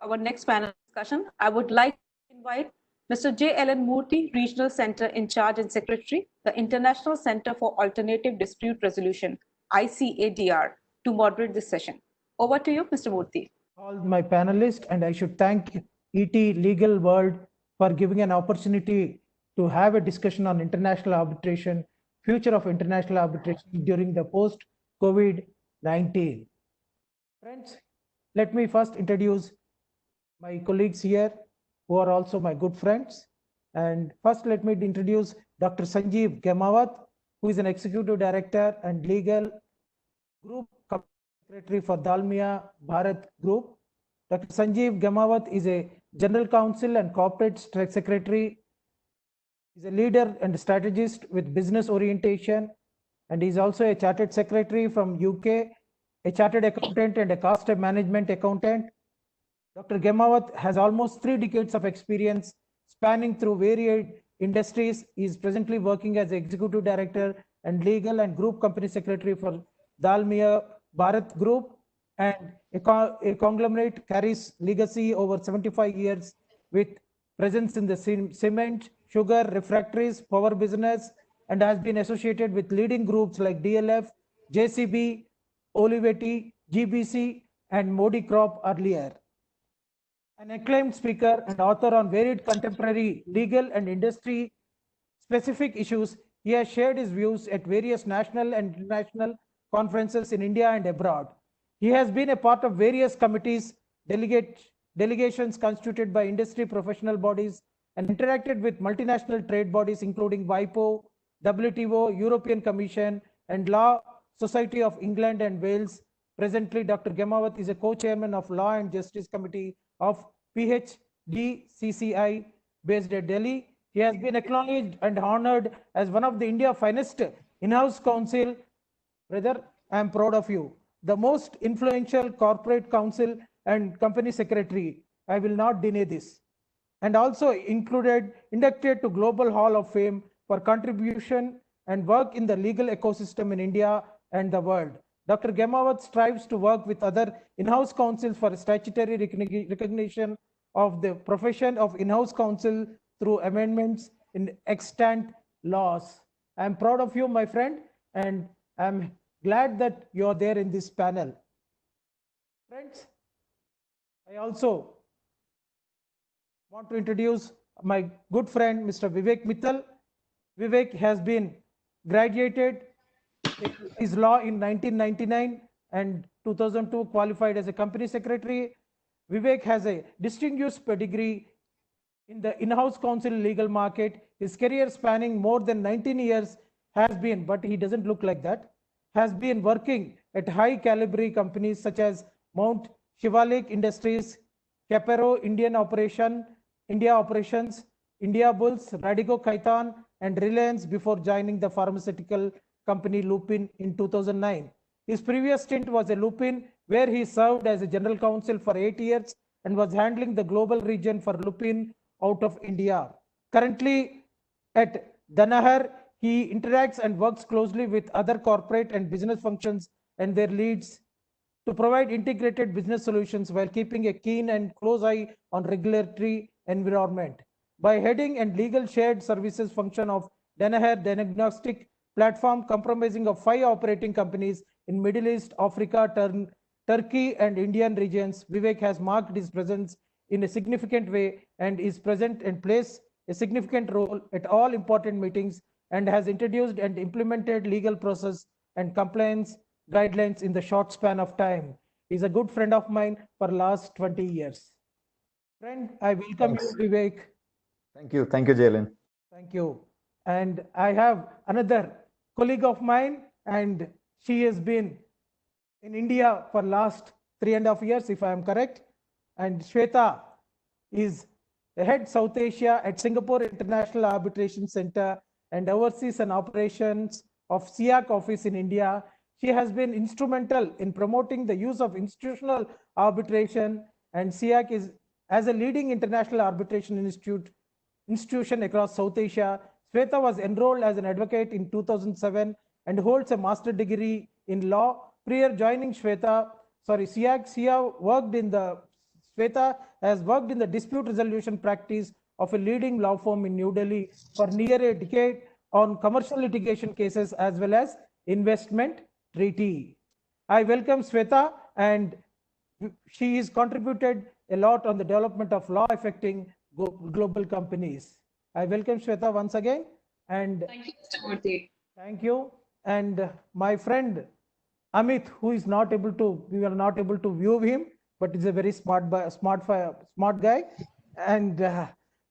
our next panel discussion, I would like to invite Mr. J. Ellen Murthy, Regional Center in Charge and Secretary, the International Center for Alternative Dispute Resolution, ICADR, to moderate this session. Over to you, Mr. Murthy. All my panelists, and I should thank ETLegalWorld for giving an opportunity to have a discussion on international arbitration, future of international arbitration during the post-COVID-19. Friends, let me first introduce my colleagues here who are also my good friends. And first, let me introduce Dr. Sanjeev Gemawat, who is an Executive Director and Legal Group Secretary for Dalmia Bharat Group. Dr. Sanjeev Gemawat is a General Counsel and Corporate Secretary. He's a leader and strategist with business orientation, and he's also a Chartered Secretary from UK, a Chartered Accountant and a Cost Management Accountant. Dr. Gemawat has almost 3 decades of experience spanning through varied industries. He is presently working as Executive Director and Legal and Group Company Secretary for Dalmia Bharat Group, and a conglomerate carries legacy over 75 years with presence in the cement, sugar, refractories, power business, and has been associated with leading groups like DLF, JCB, Olivetti, GBC, and Modi Crop earlier. An acclaimed speaker and author on varied contemporary legal and industry specific issues, he has shared his views at various national and international conferences in India and abroad. He has been a part of various committees, delegations constituted by industry professional bodies, and interacted with multinational trade bodies including WIPO, WTO, European Commission, and Law Society of England and Wales. Presently, Dr. Gemawat is a co-chairman of Law and Justice Committee of PHDCCI based at Delhi. He has been acknowledged and honored as one of the India's finest in-house counsel. Brother, I am proud of you. The most influential corporate counsel and company secretary. I will not deny this. And also inducted to Global Hall of Fame for contribution and work in the legal ecosystem in India and the world. Dr. Gemawat strives to work with other in-house counsels for statutory recognition of the profession of in-house counsel through amendments in extant laws. I am proud of you, my friend, and I am glad that you are there in this panel. Friends, I also want to introduce my good friend, Mr. Vivek Mittal. Vivek has been graduated his law in 1999 and 2002 qualified as a company secretary. Vivek has a distinguished pedigree in the in-house counsel legal market. His career spanning more than 19 years has been, but he doesn't look like that, has been working at high caliber companies such as Mount Shivalik Industries, Capero India Operations, India Bulls, Radico Khaitan, and Reliance before joining the pharmaceutical company Lupin in 2009. His previous stint was at Lupin, where he served as a general counsel for 8 years and was handling the global region for Lupin out of India. Currently at Danaher, he interacts and works closely with other corporate and business functions and their leads to provide integrated business solutions while keeping a keen and close eye on regulatory environment. By heading and legal shared services function of Danaher Diagnostics platform comprising of 5 operating companies in Middle East, Africa, Turkey, and Indian regions, Vivek has marked his presence in a significant way and is present and plays a significant role at all important meetings and has introduced and implemented legal process and compliance guidelines in the short span of time. He's a good friend of mine for last 20 years. Friend, I welcome you, Vivek. Thank you, Jalen. Thank you. And I have another colleague of mine, and she has been in India for last 3.5 years, if I am correct. And Shwetha is the head South Asia at Singapore International Arbitration Center and oversees an operations of SIAC office in India. She has been instrumental in promoting the use of institutional arbitration, and SIAC is as a leading international arbitration institution across South Asia. Shwetha was enrolled as an advocate in 2007 and holds a master's degree in law. Prior joining SIAC, Sia worked in the Shwetha has worked in the dispute resolution practice of a leading law firm in New Delhi for near a decade on commercial litigation cases as well as investment treaty. I welcome Shwetha, and she has contributed a lot on the development of law affecting global companies. I welcome Shwetha once again. And thank you, Mr. Murthy. Thank you. And my friend Amit, who is not able to, we are not able to view him, but is a very smart guy. And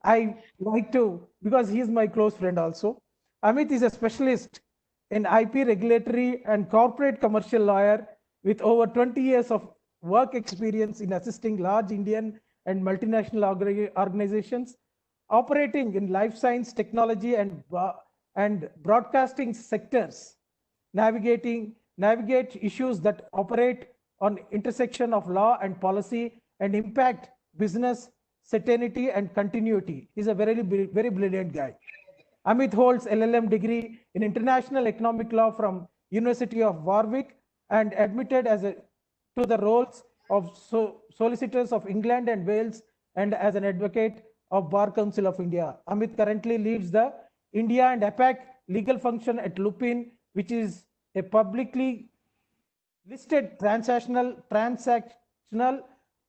I like to, because he is my close friend also. Amit is a specialist in IP regulatory and corporate commercial lawyer with over 20 years of work experience in assisting large Indian and multinational organizations operating in life science, technology, and broadcasting sectors, navigate issues that operate on intersection of law and policy and impact business certainty and continuity. He's a very brilliant guy. Amit holds LLM degree in international economic law from University of Warwick and admitted to the roles of solicitors of England and Wales and as an advocate of Bar Council of India. Amit currently leads the India and APAC legal function at Lupin, which is a publicly listed transactional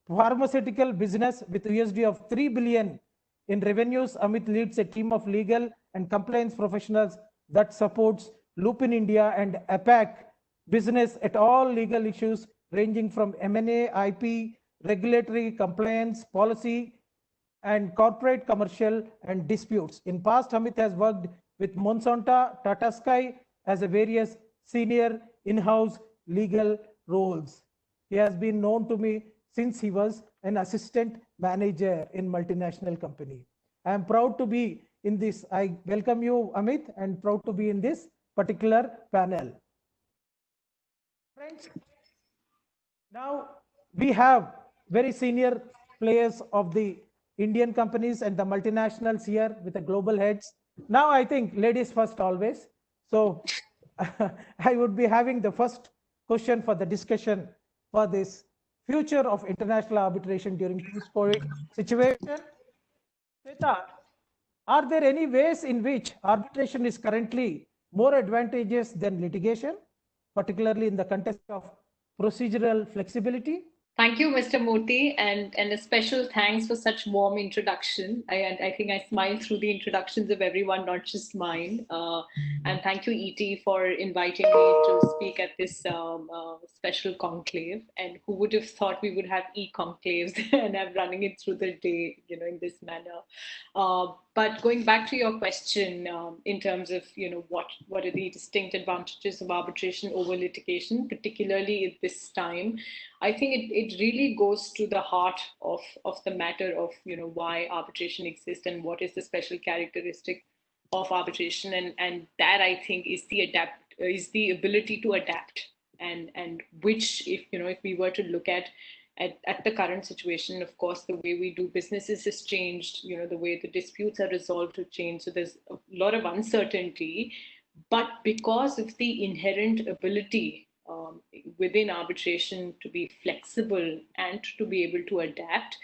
pharmaceutical business with USD of 3 billion in revenues. Amit leads a team of legal and compliance professionals that supports Lupin India and APAC business at all legal issues ranging from M&A, IP, regulatory compliance, policy, and corporate commercial and disputes. In past, Amit has worked with Monsanto, Tata Sky as a various senior in-house legal roles. He has been known to me since he was an assistant manager in multinational company. I am proud to be in this. I welcome you, Amit, and proud to be in this particular panel. Friends, now we have very senior players of the Indian companies and the multinationals here with the global heads. Now I think ladies first always. So I would be having the first question for the discussion for this future of international arbitration during post-COVID situation. Shwetha, are there any ways in which arbitration is currently more advantageous than litigation, particularly in the context of procedural flexibility? Thank you, Mr. Murthy, and a special thanks for such warm introduction. I think I smiled through the introductions of everyone, not just mine. And thank you, ET, for inviting me to speak at this special conclave. And who would have thought we would have e-conclaves and I'm running it through the day, in this manner. But going back to your question, in terms of, what are the distinct advantages of arbitration over litigation, particularly at this time, I think it really goes to the heart of the matter of, why arbitration exists and what is the special characteristic of arbitration. And that, I think, is the ability to adapt, and which, if we were to look at the current situation, of course, the way we do businesses has changed, the way the disputes are resolved have changed. So there's a lot of uncertainty, but because of the inherent ability within arbitration to be flexible and to be able to adapt,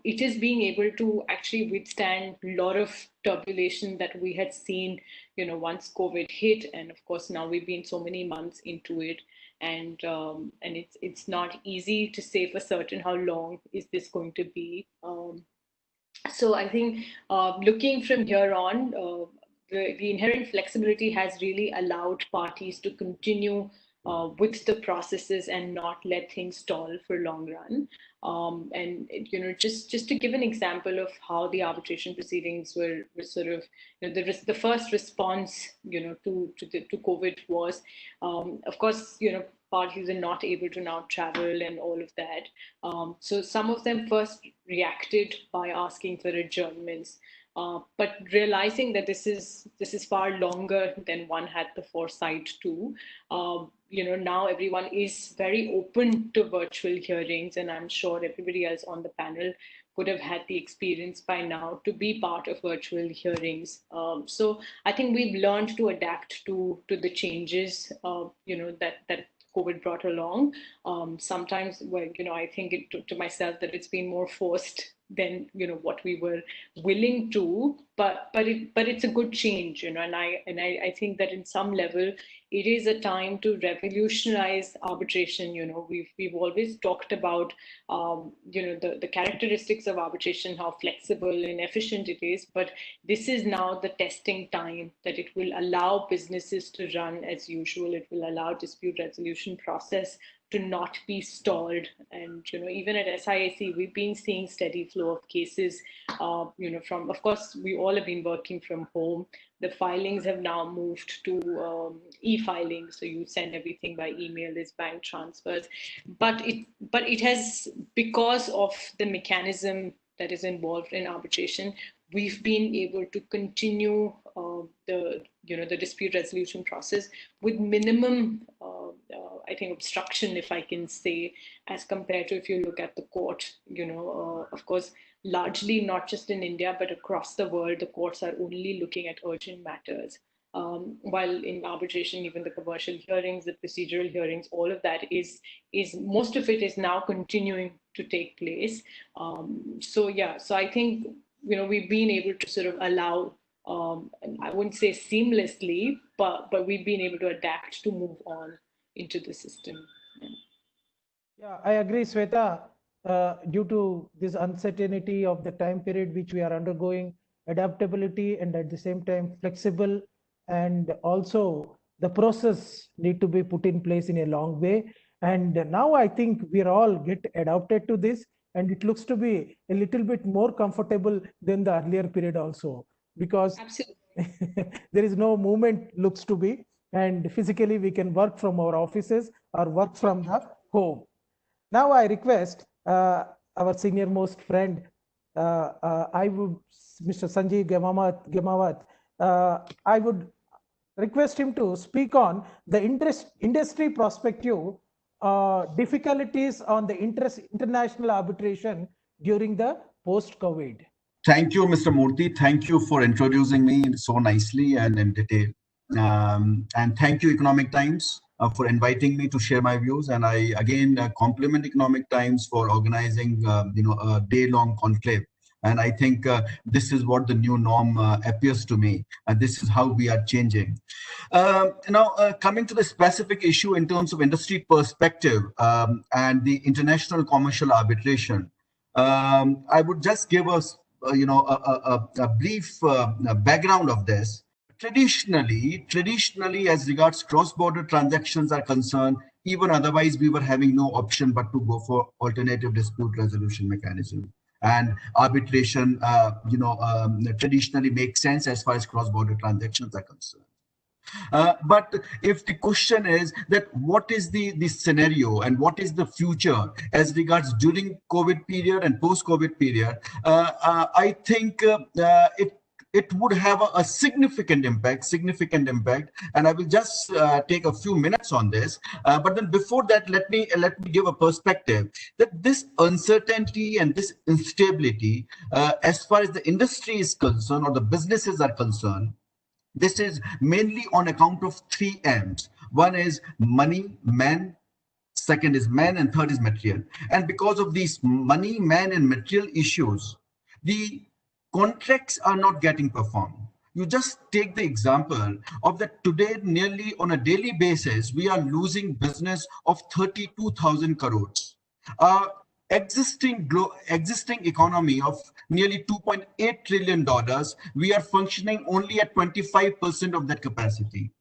it is being able to actually withstand a lot of turbulation that we had seen, once COVID hit. And of course, now we've been so many months into it. And it's not easy to say for certain how long is this going to be. So I think looking from here on, the inherent flexibility has really allowed parties to continue with the processes and not let things stall for long run. And just to give an example of how the arbitration proceedings were sort of, the first response, to COVID was, of course, parties are not able to now travel and all of that. So some of them first reacted by asking for adjournments. But realizing that this is far longer than one had the foresight to, now everyone is very open to virtual hearings, and I'm sure everybody else on the panel would have had the experience by now to be part of virtual hearings. So I think we've learned to adapt to the changes, that COVID brought along. Sometimes, well, I think to myself that it's been more forced than what we were willing to, but it's a good change, and I think that in some level it is a time to revolutionize arbitration. We've always talked about the characteristics of arbitration, how flexible and efficient it is, but this is now the testing time that it will allow businesses to run as usual. It will allow dispute resolution process to not be stalled. And, even at SIAC, we've been seeing steady flow of cases, from, of course, we all have been working from home. The filings have now moved to e-filing. So you send everything by email, there's bank transfers. But it has, because of the mechanism that is involved in arbitration, we've been able to continue the dispute resolution process with minimum, I think, obstruction, if I can say, as compared to if you look at the court. Of course, largely not just in India, but across the world, the courts are only looking at urgent matters. While in arbitration, even the commercial hearings, the procedural hearings, all of that is most of it is now continuing to take place. So I think we've been able to sort of allow, I wouldn't say seamlessly, but we've been able to adapt to move on into the system. Yeah, I agree, Shwetha. Due to this uncertainty of the time period which we are undergoing, adaptability and at the same time flexible, and also the process need to be put in place in a long way. And now I think we are all get adapted to this, and it looks to be a little bit more comfortable than the earlier period also, because there is no movement looks to be, and physically we can work from our offices or work from the home. Now I request our senior most friend, I would, Mr. Sanjeev Gemawat, I would request him to speak on the industry perspective, difficulties on the international arbitration during the post-COVID. Thank you, Mr. Murthy. Thank you for introducing me so nicely and in detail. And thank you, Economic Times, for inviting me to share my views. And I again compliment Economic Times for organizing, a day-long conclave. And I think this is what the new norm appears to me, and this is how we are changing. Now, coming to the specific issue in terms of industry perspective and the international commercial arbitration, I would just give us, a brief background of this. Traditionally, as regards cross-border transactions are concerned, even otherwise we were having no option but to go for alternative dispute resolution mechanism. And arbitration, traditionally makes sense as far as cross-border transactions are concerned. But if the question is that what is the scenario and what is the future as regards during COVID period and post-COVID period, I think it would have a significant impact, and I will just take a few minutes on this. But then before that, let me give a perspective that this uncertainty and this instability, as far as the industry is concerned or the businesses are concerned, this is mainly on account of 3 M's. One is money, man, second is man, and third is material. And because of these money, man, and material issues, the contracts are not getting performed. You just take the example of that today, nearly on a daily basis, we are losing business of 32,000 crores. Existing economy of nearly $2.8 trillion, we are functioning only at 25% of that capacity.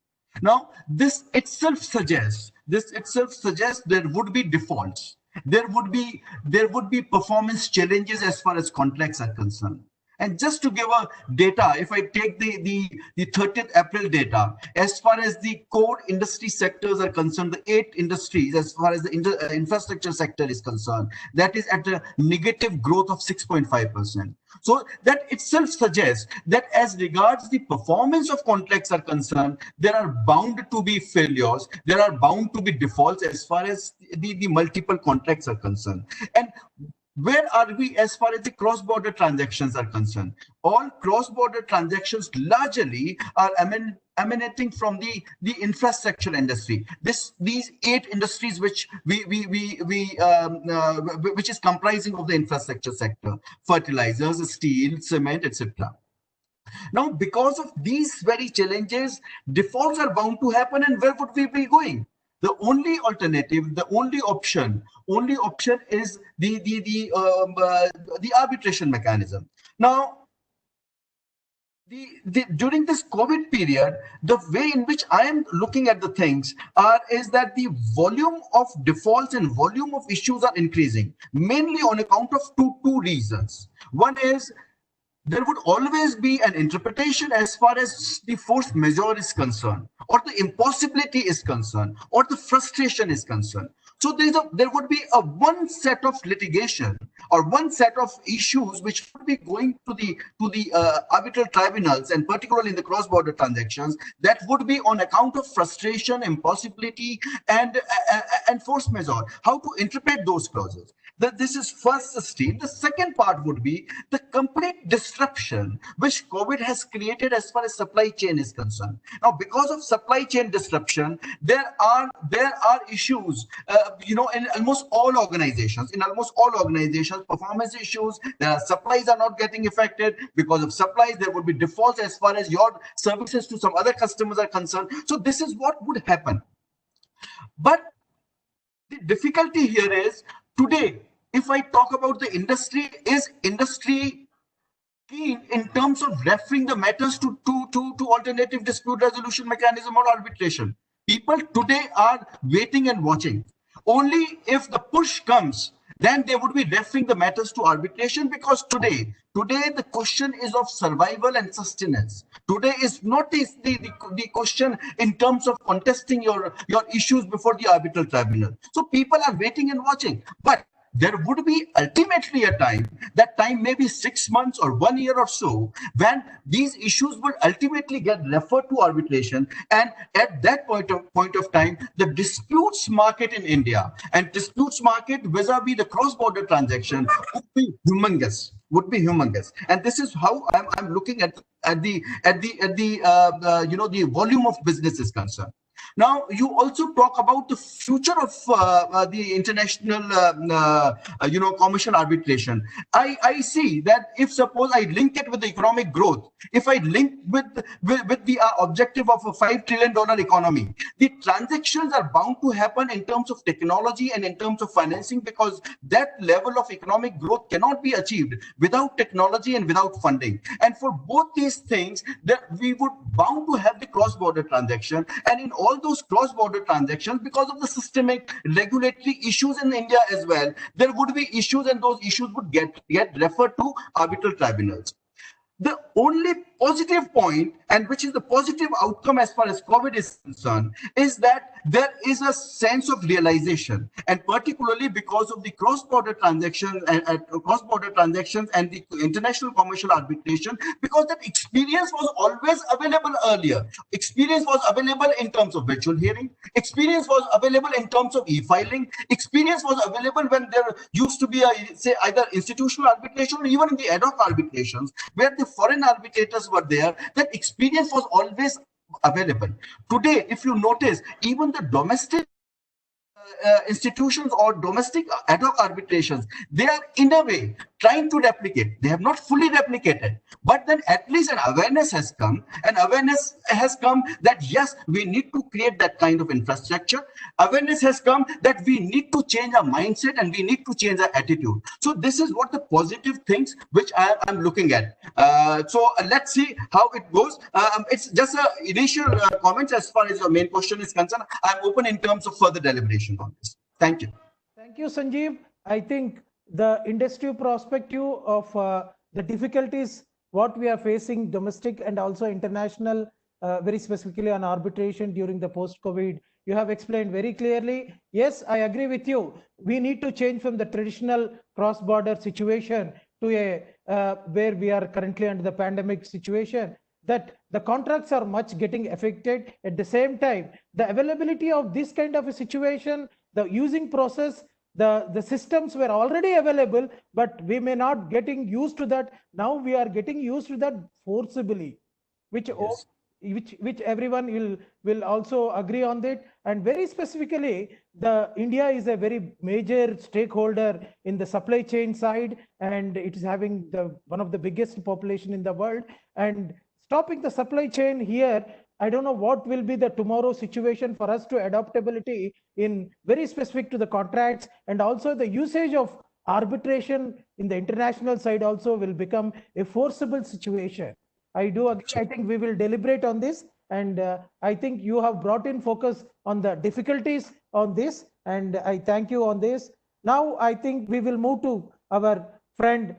Now, this itself suggests there would be defaults. There would be performance challenges as far as contracts are concerned. And just to give a data, if I take the 30th April data, as far as the core industry sectors are concerned, the 8 industries, as far as the infrastructure sector is concerned, that is at a negative growth of 6.5%. So that itself suggests that as regards the performance of contracts are concerned, there are bound to be failures, there are bound to be defaults as far as the multiple contracts are concerned. And where are we as far as the cross-border transactions are concerned? All cross-border transactions largely are emanating from the infrastructure industry. These 8 industries which which is comprising of the infrastructure sector: fertilizers, steel, cement, etc. Now, because of these very challenges, defaults are bound to happen, and where would we be going? The only alternative, the only option is the arbitration mechanism. Now, during this COVID period, the way in which I am looking at the things is that the volume of defaults and volume of issues are increasing, mainly on account of two reasons. One is there would always be an interpretation as far as the force majeure is concerned, or the impossibility is concerned, or the frustration is concerned. So there would be one set of litigation or one set of issues which would be going to the arbitral tribunals, and particularly in the cross-border transactions, that would be on account of frustration, impossibility, and force majeure. How to interpret those clauses? This is first stream. The second part would be the complete disruption which COVID has created as far as supply chain is concerned. Now, because of supply chain disruption, there are issues, in almost all organizations. Performance issues. Their supplies are not getting affected. Because of supplies, there would be defaults as far as your services to some other customers are concerned. So this is what would happen. But the difficulty here is, today, if I talk about the industry, is industry keen in terms of referring the matters to alternative dispute resolution mechanism or arbitration? People today are waiting and watching. Only if the push comes, then they would be referring the matters to arbitration, because today the question is of survival and sustenance. Today is not the question in terms of contesting your issues before the arbitral tribunal. So people are waiting and watching. But there would be ultimately a time, that time may be 6 months or 1 year or so, when these issues would ultimately get referred to arbitration. And at that point of time, the disputes market in India and disputes market vis-a-vis the cross-border transaction would be humongous. And this is how I'm looking at the volume of business is concerned. Now, you also talk about the future of the international, commercial arbitration. I see that if suppose I link it with the economic growth, if I link with the objective of a $5 trillion economy, the transactions are bound to happen in terms of technology and in terms of financing, because that level of economic growth cannot be achieved without technology and without funding. And for both these things, that we would bound to have the cross-border transaction. And in all those cross-border transactions, because of the systemic regulatory issues in India as well, there would be issues, and those issues would get referred to arbitral tribunals. The only positive point, and which is the positive outcome as far as COVID is concerned, is that there is a sense of realization, and particularly because of the cross-border transactions and the international commercial arbitration, because that experience was always available earlier. Experience was available in terms of virtual hearing. Experience was available in terms of e-filing. Experience was available when there used to be say either institutional arbitration or even in the ad hoc arbitrations, where the foreign arbitrators were there. That experience was always available. Today, if you notice, even the domestic institutions or domestic ad hoc arbitrations, they are in a way trying to replicate. They have not fully replicated, but then at least an awareness has come, that yes, we need to create that kind of infrastructure. Awareness has come that we need to change our mindset and we need to change our attitude. So this is what the positive things which I'm looking at. So let's see how it goes. It's just initial comments as far as your main question is concerned. I'm open in terms of further deliberation on this. Thank you. Thank you, Sanjeev. I think the industry perspective of the difficulties what we are facing domestic and also international, very specifically on arbitration during the post-COVID, you have explained very clearly. Yes, I agree with you. We need to change from the traditional cross-border situation to a where we are currently under the pandemic situation, that the contracts are much getting affected. At the same time, the availability of this kind of a situation, the using process, the systems were already available, but we may not getting used to that. Now we are getting used to that forcibly, which yes, which everyone will also agree on that. And very specifically, the India is a very major stakeholder in the supply chain side, and it is having one of the biggest population in the world. And stopping the supply chain here, I don't know what will be the tomorrow situation for us to adaptability in very specific to the contracts, and also the usage of arbitration in the international side also will become a forcible situation. I do agree. I think we will deliberate on this, and I think you have brought in focus on the difficulties on this, and I thank you on this. Now I think we will move to our friend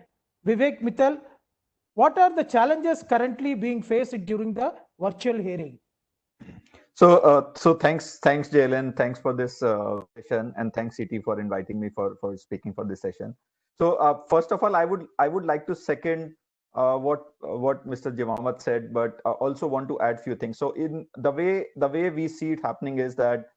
Vivek Mittal. What are the challenges currently being faced during the virtual hearing? So thanks, Jalen. Thanks for this session, and thanks CT for inviting me for speaking for this session. So first of all, I would like to second what Mr. Gemawat said, but also want to add few things. So in the way we see it happening is that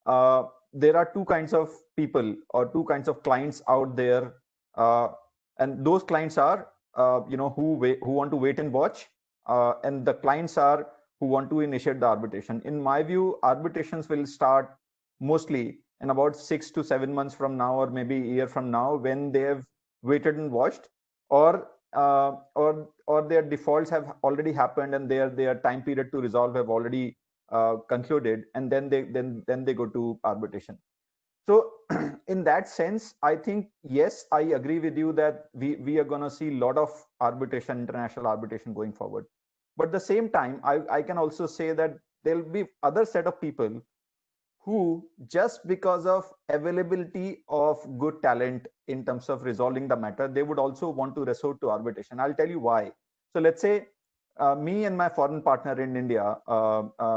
there are two kinds of people or two kinds of clients out there, and those clients are who want to wait and watch, and the clients are who want to initiate the arbitration. In my view, arbitrations will start mostly in about 6 to 7 months from now, or maybe a year from now, when they have waited and watched, or their defaults have already happened and their time period to resolve have already concluded, and then they go to arbitration. So in that sense, I think, yes, I agree with you that we are going to see a lot of arbitration, international arbitration going forward. But at the same time, I can also say that there will be other set of people who, just because of availability of good talent in terms of resolving the matter, they would also want to resort to arbitration. I'll tell you why. So let's say me and my foreign partner in India,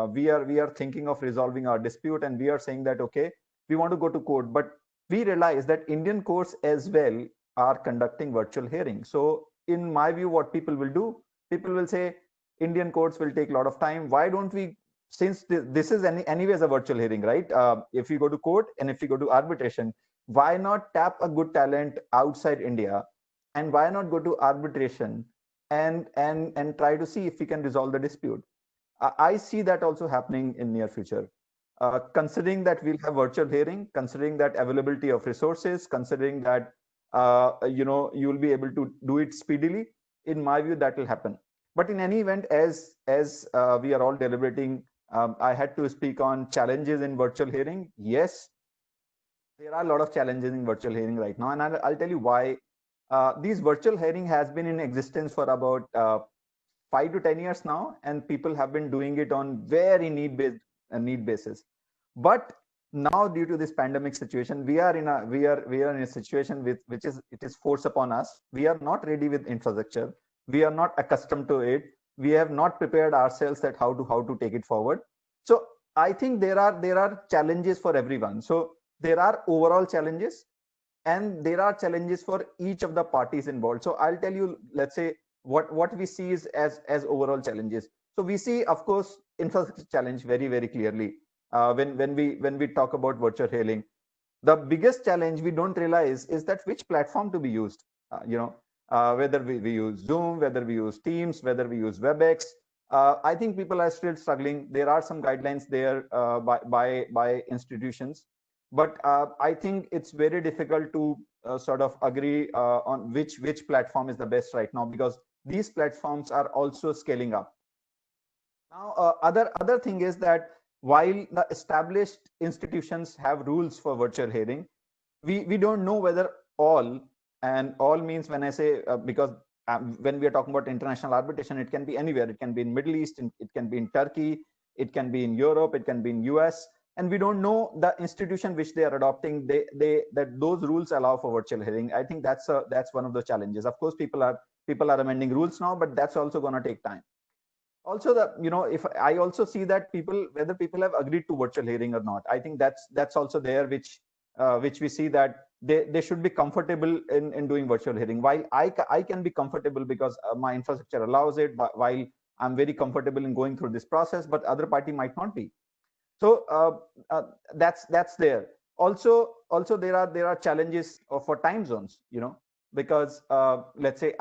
we are thinking of resolving our dispute, and we are saying that, okay, we want to go to court, but we realize that Indian courts as well are conducting virtual hearings. So in my view, what people will do, people will say, Indian courts will take a lot of time. Why don't we, since this is anyways a virtual hearing, right? If you go to court and if you go to arbitration, why not tap a good talent outside India, and why not go to arbitration and try to see if we can resolve the dispute? I see that also happening in near future. Considering that we'll have virtual hearing, considering that availability of resources, considering that you'll be able to do it speedily, in my view, that will happen. But in any event, as we are all deliberating, I had to speak on challenges in virtual hearing. Yes, there are a lot of challenges in virtual hearing right now, and I'll tell you why. These virtual hearing has been in existence for about 5 to 10 years now, and people have been doing it on very need basis. But now, due to this pandemic situation, we are in a situation which is forced upon us. We are not ready with infrastructure. We are not accustomed to it. We have not prepared ourselves that how to take it forward. So I think there are challenges for everyone. So there are overall challenges, and there are challenges for each of the parties involved. So I'll tell you, let's say what we see is as overall challenges. So we see, of course, infrastructure challenge very, very clearly. When we talk about virtual hearing, the biggest challenge we don't realize is that which platform to be used. Whether we use Zoom, whether we use Teams, whether we use WebEx. I think people are still struggling. There are some guidelines there by institutions, but I think it's very difficult to sort of agree on which platform is the best right now, because these platforms are also scaling up. Now, other thing is that while the established institutions have rules for virtual hearing, we don't know whether all, and all means when I say, because when we are talking about international arbitration, it can be anywhere. It can be in Middle East, it can be in Turkey, it can be in Europe, it can be in US, and we don't know the institution which they are adopting. That those rules allow for virtual hearing. I think that's one of the challenges. Of course, people are amending rules now, but that's also going to take time. Also, if I also see that whether people have agreed to virtual hearing or not, I think that's also there, which we see that they should be comfortable in doing virtual hearing. While I can be comfortable because my infrastructure allows it, but while I'm very comfortable in going through this process, but other party might not be. So that's there. Also there are challenges for time zones, because let's say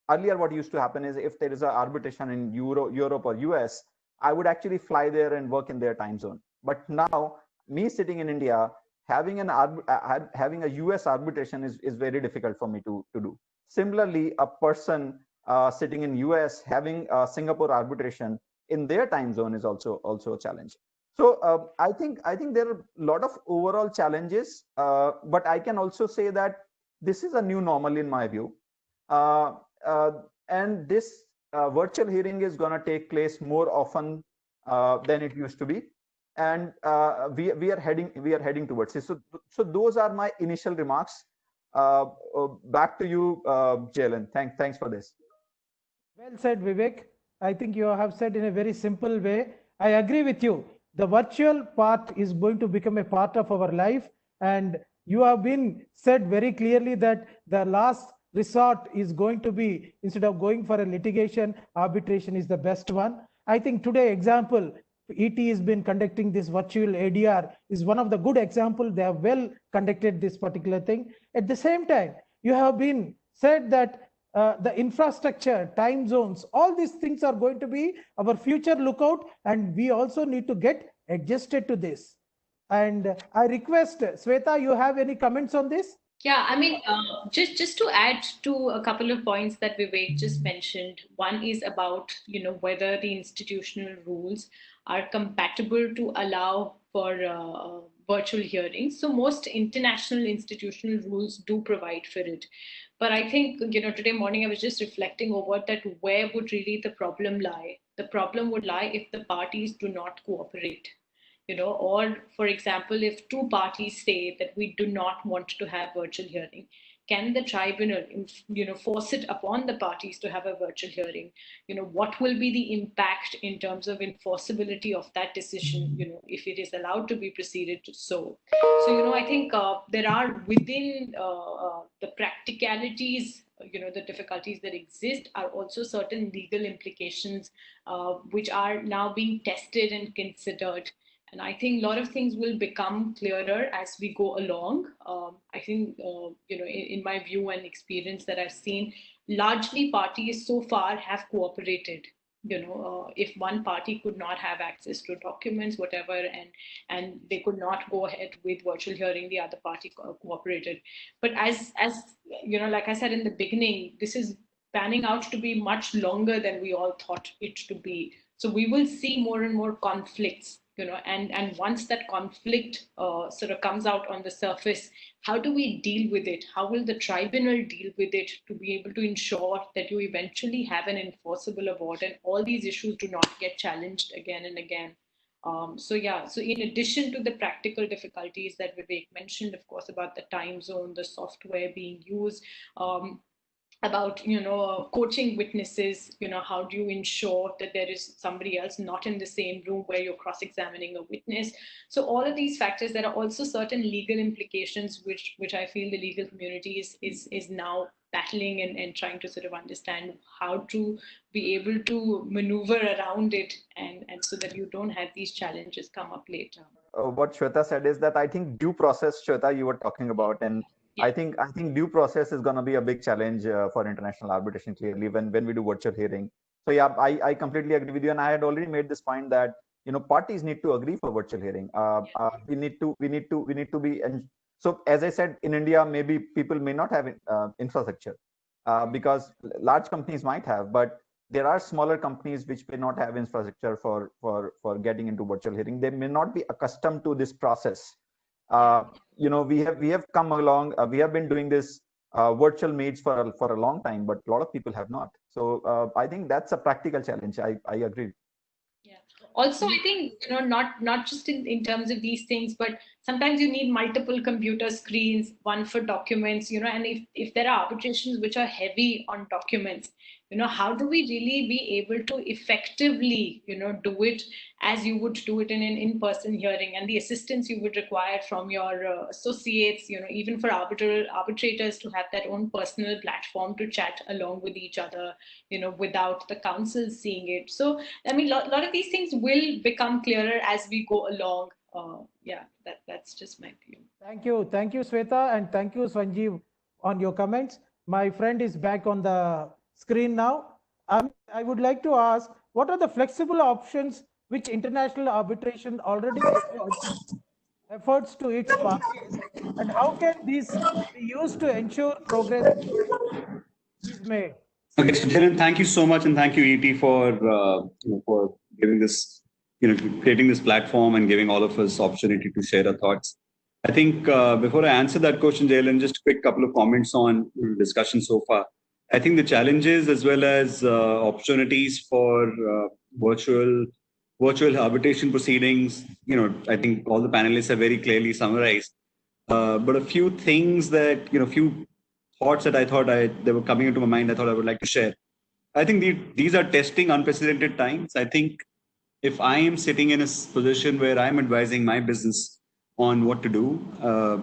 earlier what used to happen is if there is an arbitration in Europe or US, I would actually fly there and work in their time zone. But now, me sitting in India, having a US arbitration is very difficult for me to do. Similarly, a person sitting in US having a Singapore arbitration in their time zone is also a challenge. So I think there are a lot of overall challenges, but I can also say that this is a new normal in my view, and this virtual hearing is going to take place more often than it used to be, and we are heading towards it. So those are my initial remarks. Back to you, Jalen. Thanks for this. Well said, Vivek. I think you have said in a very simple way. I agree with you. The virtual part is going to become a part of our life, and you have been said very clearly that the last resort is going to be, instead of going for a litigation, arbitration is the best one. I think today example, ET has been conducting this virtual ADR is one of the good examples. They have well conducted this particular thing. At the same time, you have been said that the infrastructure, time zones, all these things are going to be our future lookout, and we also need to get adjusted to this. And I request, Shwetha, you have any comments on this? Yeah, I mean, just to add to a couple of points that Vivek just mentioned. One is about, whether the institutional rules are compatible to allow for virtual hearings. So most international institutional rules do provide for it. But I think, today morning I was just reflecting over that where would really the problem lie? The problem would lie if the parties do not cooperate. Or for example, if two parties say that we do not want to have virtual hearing, can the tribunal, force it upon the parties to have a virtual hearing? What will be the impact in terms of enforceability of that decision, if it is allowed to be proceeded to so. So, I think there are within the practicalities, the difficulties that exist are also certain legal implications, which are now being tested and considered. And I think a lot of things will become clearer as we go along. I think, in my view and experience that I've seen, largely parties so far have cooperated. If one party could not have access to documents, whatever, and they could not go ahead with virtual hearing, the other party cooperated. But as like I said in the beginning, this is panning out to be much longer than we all thought it to be. So we will see more and more conflicts. And once that conflict sort of comes out on the surface, how do we deal with it? How will the tribunal deal with it to be able to ensure that you eventually have an enforceable award and all these issues do not get challenged again and again? So in addition to the practical difficulties that Vivek mentioned, of course, about the time zone, the software being used, about coaching witnesses, how do you ensure that there is somebody else not in the same room where you're cross-examining a witness? So all of these factors, there are also certain legal implications which I feel the legal community is now battling and trying to sort of understand how to be able to maneuver around it, and so that you don't have these challenges come up later. What Shwetha said is that I think due process, Shwetha, you were talking about, and yeah. I think due process is going to be a big challenge for international arbitration, clearly, when we do virtual hearing. So yeah, I completely agree with you, and I had already made this point that parties need to agree for virtual hearing. We need to be, and so as I said, in India maybe people may not have infrastructure because large companies might have, but there are smaller companies which may not have infrastructure for getting into virtual hearing. They may not be accustomed to this process. We have come along. We have been doing this virtual meets for a long time, but a lot of people have not. So I think that's a practical challenge. I agree. Yeah. Also, I think not just in terms of these things, but sometimes you need multiple computer screens, one for documents. And if there are arbitrations which are heavy on documents, how do we really be able to effectively, do it as you would do it in an in-person hearing, and the assistance you would require from your associates, even for arbitrators to have their own personal platform to chat along with each other, without the counsel seeing it. So, I mean, a lot of these things will become clearer as we go along. That's just my view. Thank you, Shwetha, and thank you, Sanjeev, on your comments. My friend is back on the screen now. I would like to ask, what are the flexible options which international arbitration already efforts to its parties, and how can these be used to ensure progress is made? Okay, so Jalen, thank you so much, and thank you, ET, for for giving this, creating this platform and giving all of us opportunity to share our thoughts. I think before I answer that question, Jalen, just a quick couple of comments on discussion so far. I think the challenges as well as opportunities for virtual arbitration proceedings, I think all the panelists have very clearly summarized. But a few things that, few thoughts that I thought they were coming into my mind, I thought I would like to share. I think these are testing unprecedented times. I think if I am sitting in a position where I'm advising my business on what to do,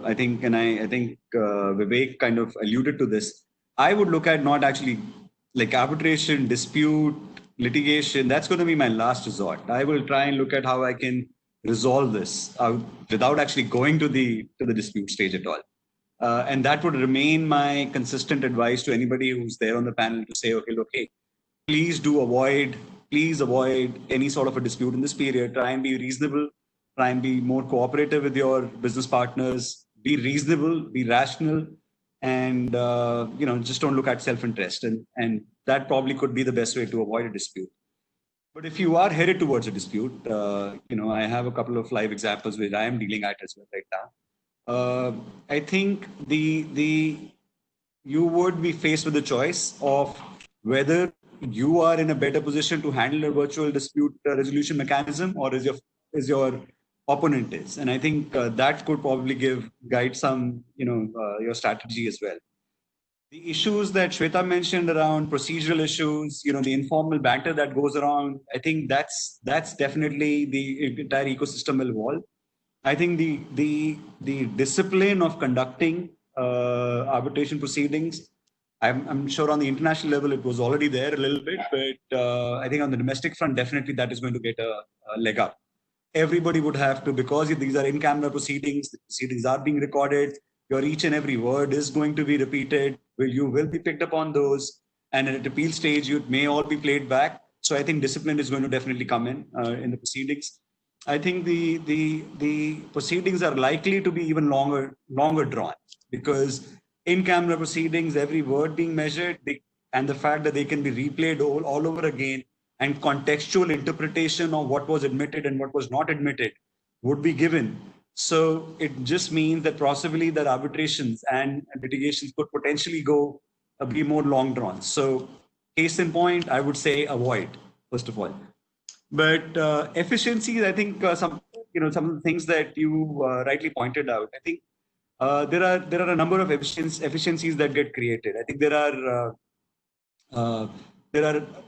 I think Vivek kind of alluded to this. I would look at not actually like arbitration, dispute, litigation. That's going to be my last resort. I will try and look at how I can resolve this without actually going to the dispute stage at all. And that would remain my consistent advice to anybody who's there on the panel to say, okay, please avoid any sort of a dispute in this period. Try and be reasonable, try and be more cooperative with your business partners, be reasonable, be rational, and just don't look at self-interest. And that probably could be the best way to avoid a dispute. But if you are headed towards a dispute, I have a couple of live examples which I am dealing at as well right now. I think you would be faced with the choice of whether you are in a better position to handle a virtual dispute resolution mechanism, or is your opponent is. And I think that could probably guide some, your strategy as well. The issues that Shwetha mentioned around procedural issues, the informal banter that goes around, I think that's definitely the entire ecosystem will evolve. I think the discipline of conducting arbitration proceedings, I'm sure on the international level it was already there a little bit, but I think on the domestic front, definitely that is going to get a leg up. Everybody would have to, because these are in-camera proceedings, the proceedings are being recorded, your each and every word is going to be repeated, you will be picked up on those, and at appeal stage, you may all be played back. So I think discipline is going to definitely come in the proceedings. I think the proceedings are likely to be even longer drawn, because in-camera proceedings, every word being measured, and the fact that they can be replayed all over again, and contextual interpretation of what was admitted and what was not admitted would be given. So it just means that possibly that arbitrations and litigations could potentially be more long drawn. So case in point, I would say avoid, first of all. But efficiencies, I think some of the things that you rightly pointed out, I think there are a number of efficiencies that get created. I think there are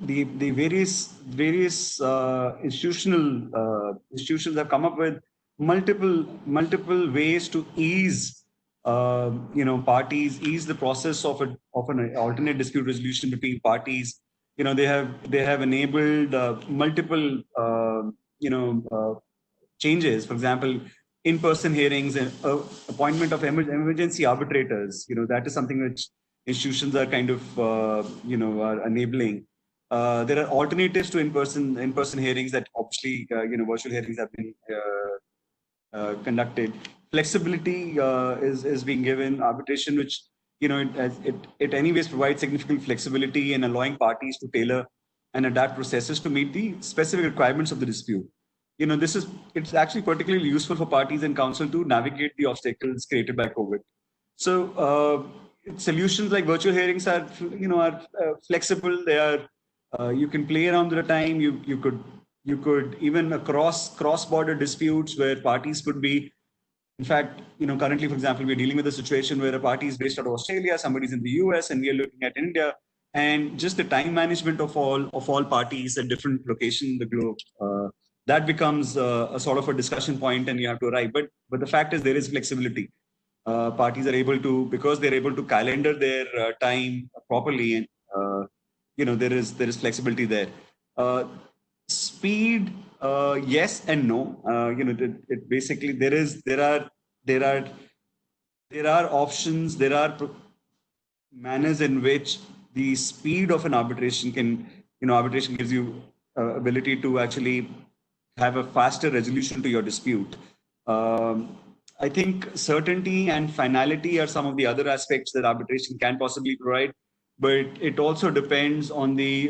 the various institutions have come up with multiple ways to ease ease the process of an alternate dispute resolution between parties. They have enabled multiple changes. For example, in-person hearings and appointment of emergency arbitrators. That is something which institutions are kind of are enabling. There are alternatives to in-person hearings that obviously virtual hearings have been conducted. Flexibility is being given. Arbitration, which it anyways provides significant flexibility in allowing parties to tailor and adapt processes to meet the specific requirements of the dispute. It's actually particularly useful for parties and counsel to navigate the obstacles created by COVID. So solutions like virtual hearings are flexible. They are you can play around with the time. You could even across cross-border disputes where parties could be. In fact, currently, for example, we're dealing with a situation where a party is based out of Australia, somebody's in the US, and we are looking at India, and just the time management of all parties at different locations in the globe. That becomes a sort of a discussion point, and you have to arrive. But the fact is, there is flexibility. Parties are able to, because they're able to calendar their time properly, and there is flexibility there. Speed, yes and no. It basically there are options. There are manners in which the speed of an arbitration arbitration gives you ability to actually have a faster resolution to your dispute. I think certainty and finality are some of the other aspects that arbitration can possibly provide, but it also depends on the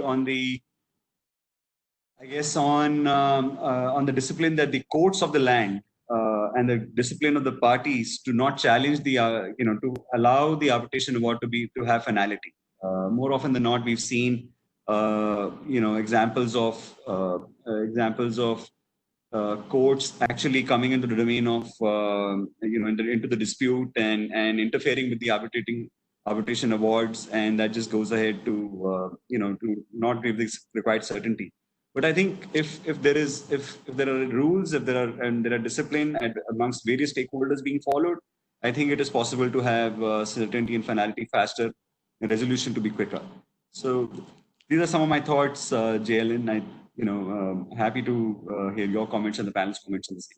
discipline that the courts of the land and the discipline of the parties to not challenge the to allow the arbitration award to have finality. More often than not, we've seen examples of courts actually coming into the domain of into the dispute and interfering with the arbitration awards, and that just goes ahead to to not give this required certainty. But I think if there are rules, if there are discipline amongst various stakeholders being followed, I think it is possible to have certainty and finality faster and resolution to be quicker. So these are some of my thoughts, JLN. Happy to hear your comments and the panel's comments on this.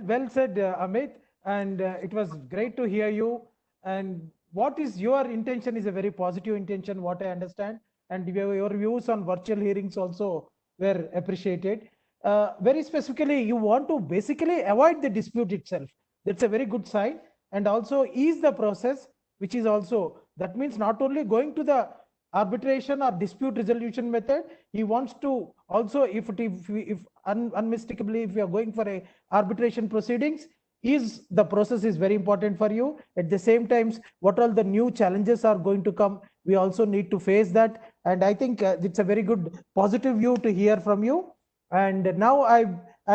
Well said, Amit. And it was great to hear you. And what is your intention is a very positive intention, what I understand. And your views on virtual hearings also were appreciated. Very specifically, you want to basically avoid the dispute itself. That's a very good sign. And also ease the process, which is also, that means not only going to the arbitration or dispute resolution method, he wants to also, if unmistakably, if we are going for a arbitration proceedings, the process is very important for you. At the same time, what all the new challenges are going to come, we also need to face that. And I think it's a very good positive view to hear from you. And now I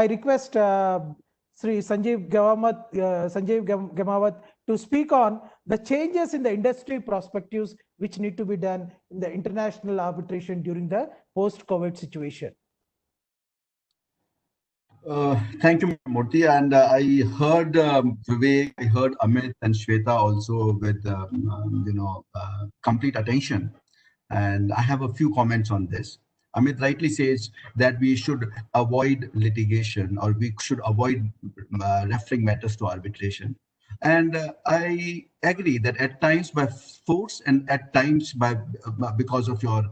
request Sri Sanjeev Gemawat to speak on the changes in the industry perspectives which need to be done in the international arbitration during the post-COVID situation. Thank you, Murthy. And I heard Vivek, I heard Amit and Shwetha also with complete attention. And I have a few comments on this. Amit rightly says that we should avoid litigation, or we should avoid referring matters to arbitration. And I agree that at times by force and at times because of your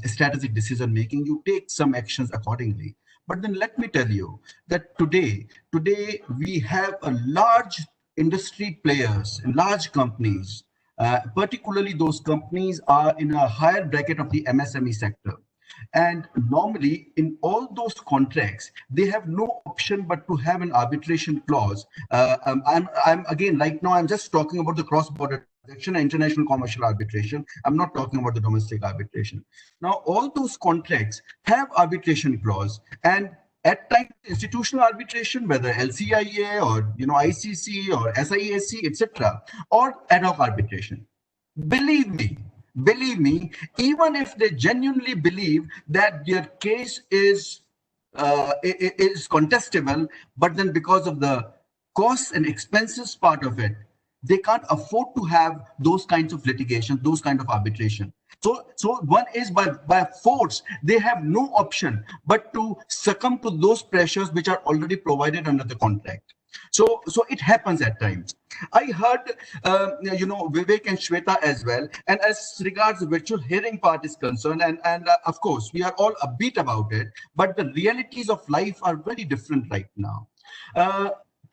strategic decision making, you take some actions accordingly. But then let me tell you that today we have a large industry players and large companies, particularly those companies are in a higher bracket of the MSME sector. And normally in all those contracts, they have no option but to have an arbitration clause. I'm again, right now, I'm just talking about the cross-border transaction and international commercial arbitration. I'm not talking about the domestic arbitration. Now, all those contracts have arbitration clause, and at times institutional arbitration, whether LCIA or ICC or SIAC, etc., or ad hoc arbitration. Believe me, even if they genuinely believe that their case is contestable, but then because of the costs and expenses part of it, they can't afford to have those kinds of litigation, those kind of arbitration. So one is by force, they have no option but to succumb to those pressures which are already provided under the contract. So it happens at times. I heard, Vivek and Shwetha as well. And as regards the virtual hearing part is concerned, and of course, we are all upbeat about it, but the realities of life are very different right now.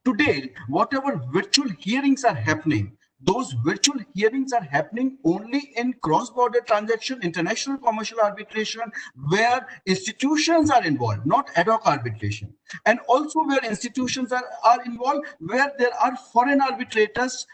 Today, whatever virtual hearings are happening, those virtual hearings are happening only in cross-border transaction, international commercial arbitration, where institutions are involved, not ad hoc arbitration. And also where institutions are involved, where there are foreign arbitrators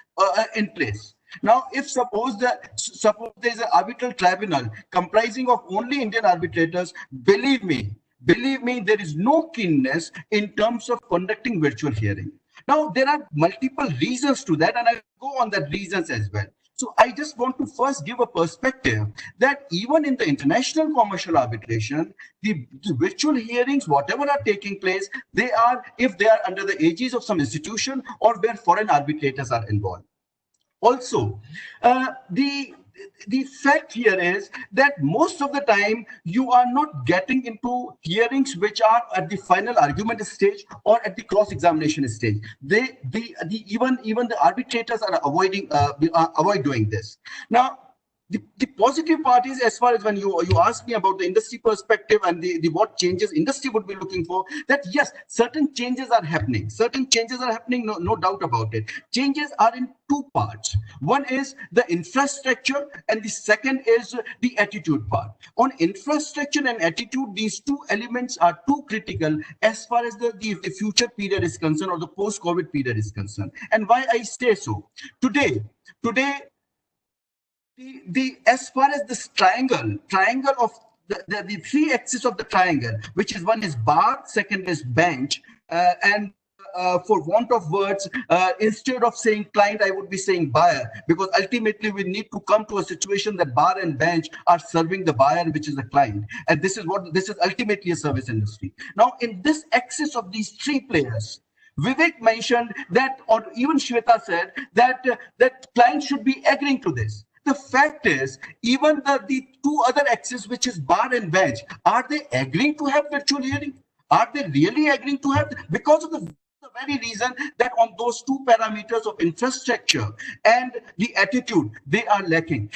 in place. Now, if suppose there is an arbitral tribunal comprising of only Indian arbitrators, believe me, there is no keenness in terms of conducting virtual hearing. Now, there are multiple reasons to that, and I go on that reasons as well. So I just want to first give a perspective that even in the international commercial arbitration, the virtual hearings, whatever are taking place, if they are under the aegis of some institution or where foreign arbitrators are involved. Also, the fact here is that most of the time you are not getting into hearings which are at the final argument stage or at the cross-examination stage. Even the arbitrators are avoid doing this. Now, the positive part is, as far as when you ask me about the industry perspective and the what changes industry would be looking for, that yes, certain changes are happening. No doubt about it. Changes are in two parts. One is the infrastructure and the second is the attitude part. On infrastructure and attitude, these two elements are too critical as far as the future period is concerned, or the post-COVID period is concerned. And why I say so? Today, as far as this triangle of the three axes of the triangle, which is one is bar, second is bench, and for want of words, instead of saying client, I would be saying buyer, because ultimately we need to come to a situation that bar and bench are serving the buyer, which is the client, and this is ultimately a service industry. Now, in this axis of these three players, Vivek mentioned that, or even Shwetha said that that clients should be agreeing to this. The fact is, even the two other axes, which is bar and bench, are they agreeing to have virtual hearing? Are they really agreeing to have? Because of the very reason that on those two parameters of infrastructure and the attitude, they are lacking.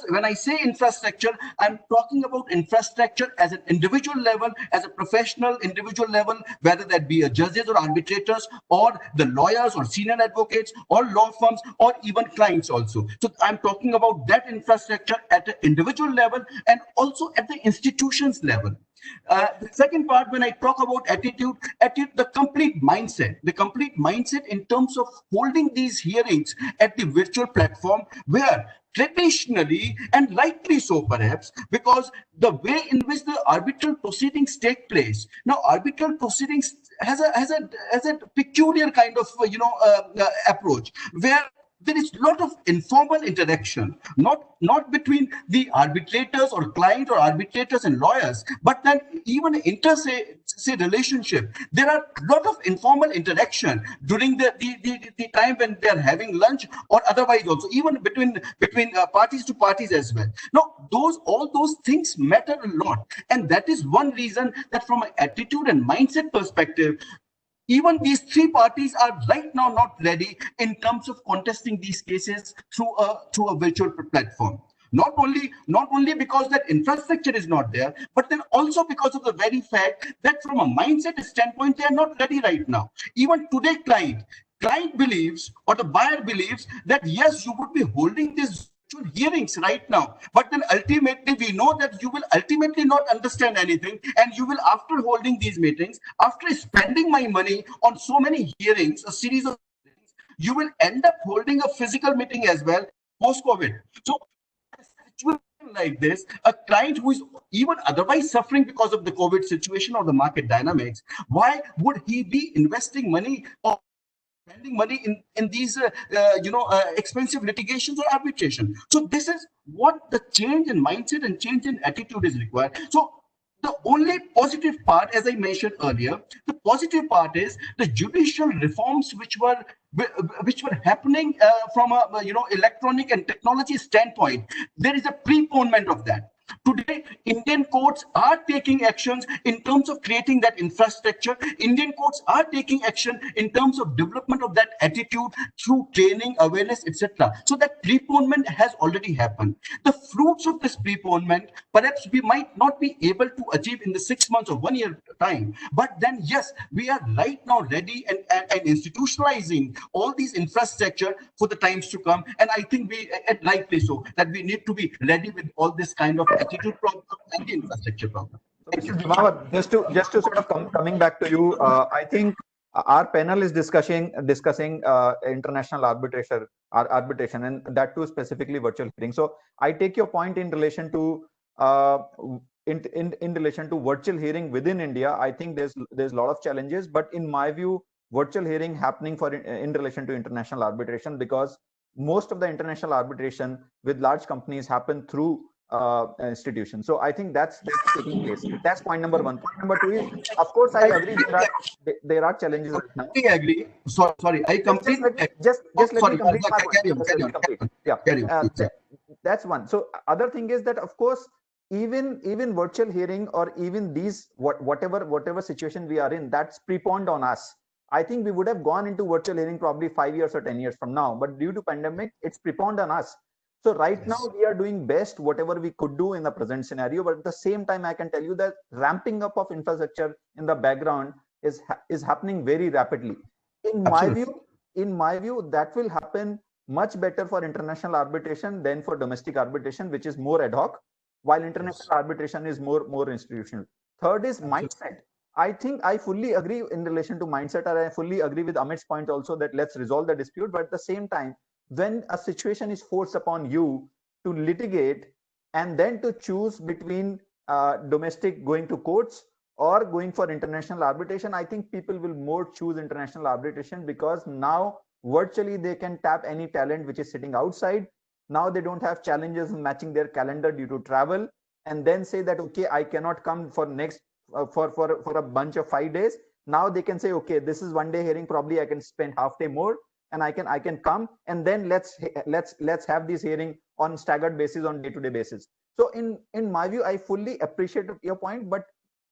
When I say infrastructure, I'm talking about infrastructure as an individual level, as a professional individual level, whether that be a judges or arbitrators or the lawyers or senior advocates or law firms or even clients also. So I'm talking about that infrastructure at an individual level and also at the institutions level. The second part, when I talk about attitude, the complete mindset in terms of holding these hearings at the virtual platform, where traditionally, and rightly so perhaps, because the way in which the arbitral proceedings take place, now arbitral proceedings has a peculiar kind of approach, where there is a lot of informal interaction, not between the arbitrators or client or arbitrators and lawyers, but then even inter say relationship. There are a lot of informal interaction during the time when they are having lunch or otherwise also, even between parties to parties as well. Now, all those things matter a lot, and that is one reason that from an attitude and mindset perspective, even these three parties are right now not ready in terms of contesting these cases through a virtual platform. Not only because that infrastructure is not there, but then also because of the very fact that from a mindset standpoint, they are not ready right now. Even today, client believes, or the buyer believes, that yes, you would be holding this hearings right now, but then ultimately we know that you will ultimately not understand anything, and you will, after holding these meetings, after spending my money on so many hearings, a series of hearings, you will end up holding a physical meeting as well post-COVID. So a situation like this, a client who is even otherwise suffering because of the COVID situation or the market dynamics, why would he be investing money or spending money in these expensive litigations or arbitration? So this is what the change in mindset and change in attitude is required. So the only positive part, as I mentioned earlier, the positive part is the judicial reforms which were happening from a electronic and technology standpoint. There is a preponement of that. Today, Indian courts are taking actions in terms of creating that infrastructure. Indian courts are taking action in terms of development of that attitude through training, awareness, etc. So that preponement has already happened. The fruits of this preponement, perhaps we might not be able to achieve in the 6 months or 1 year time, but then yes, we are right now ready and institutionalizing all these infrastructure for the times to come. And I think rightly so, that we need to be ready with all this kind of attitude problem and the infrastructure problem. Gemawat, just to sort of coming back to you, I think our panel is discussing international arbitration, and that too specifically virtual hearing. So I take your point in relation to in relation to virtual hearing within India. I think there's a lot of challenges, but in my view, virtual hearing happening in relation to international arbitration, because most of the international arbitration with large companies happen through institutions. So I think that's taking place. That's point number one. Point number two is, of course, I agree there are challenges right now. I agree. Sorry, I completely just let me complete my point. Carry on. That's one. So other thing is that, of course, even virtual hearing or even these whatever situation we are in, that's preponed on us. I think we would have gone into virtual hearing probably 5 years or 10 years from now, but due to pandemic, it's preponed on us. So right now we are doing best whatever we could do in the present scenario, but at the same time I can tell you that ramping up of infrastructure in the background is happening very rapidly. In my view, that will happen much better for international arbitration than for domestic arbitration, which is more ad hoc, while international arbitration is more institutional. Third is mindset. I think I fully agree in relation to mindset, and I fully agree with Amit's point also that let's resolve the dispute, but at the same time, when a situation is forced upon you to litigate and then to choose between domestic going to courts or going for international arbitration, I think people will more choose international arbitration, because now virtually they can tap any talent which is sitting outside. Now they don't have challenges in matching their calendar due to travel, and then say that, okay, I cannot come for next for a bunch of 5 days. Now they can say, okay, this is 1 day hearing, probably I can spend half day more, and I can come, and then let's have this hearing on staggered basis, on day-to-day basis. So in my view, I fully appreciate your point, but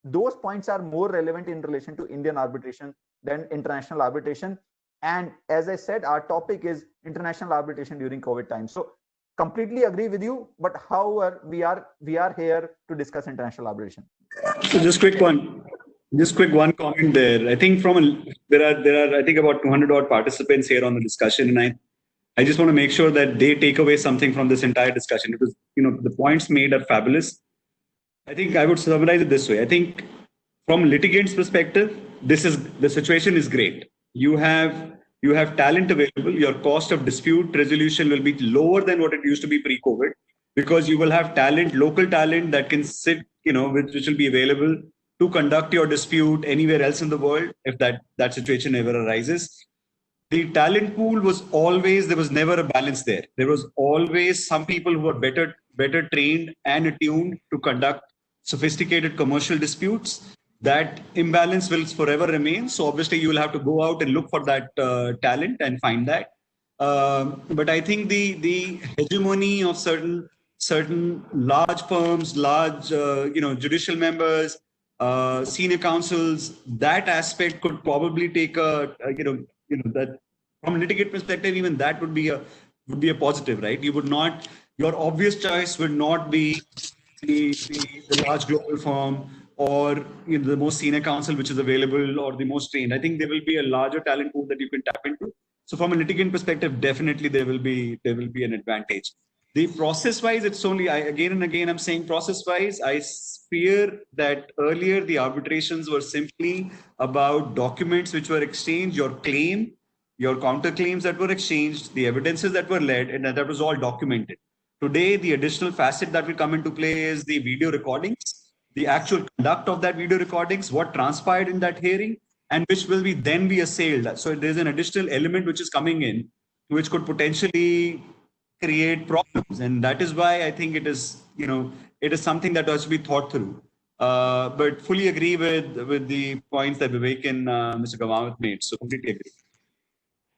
those points are more relevant in relation to Indian arbitration than international arbitration. And as I said, our topic is international arbitration during COVID time. So completely agree with you, but however, we are here to discuss international arbitration. So just quick one comment there. I think there are I think about 200 odd participants here on the discussion, and I just want to make sure that they take away something from this entire discussion, because the points made are fabulous. I think I would summarize it this way. I think from litigants' perspective, the situation is great. You have talent available. Your cost of dispute resolution will be lower than what it used to be pre-COVID, because you will have local talent that can sit, which will be available to conduct your dispute anywhere else in the world if that situation ever arises. The talent pool there was never a balance there. There was always some people who were better trained and attuned to conduct sophisticated commercial disputes. That imbalance will forever remain. So obviously you will have to go out and look for that talent and find that. But I think the hegemony of certain large firms, large judicial members, senior counsels, that aspect could probably take that from a litigant perspective, even that would be a positive, right? Your obvious choice would not be the large global firm or the most senior counsel which is available or the most trained. I think there will be a larger talent pool that you can tap into. So from a litigant perspective, definitely there will be an advantage. The process-wise, it's only again and again I'm saying process-wise. I fear that earlier the arbitrations were simply about documents which were exchanged, your claim, your counterclaims that were exchanged, the evidences that were led, and that was all documented. Today, the additional facet that will come into play is the video recordings, the actual conduct of that video recordings, what transpired in that hearing, and which will then be assailed. So there's an additional element which is coming in, which could potentially create problems. And that is why I think it is something that has to be thought through. But fully agree with the points that Vivek and Mr. Gemawat made. So completely agree.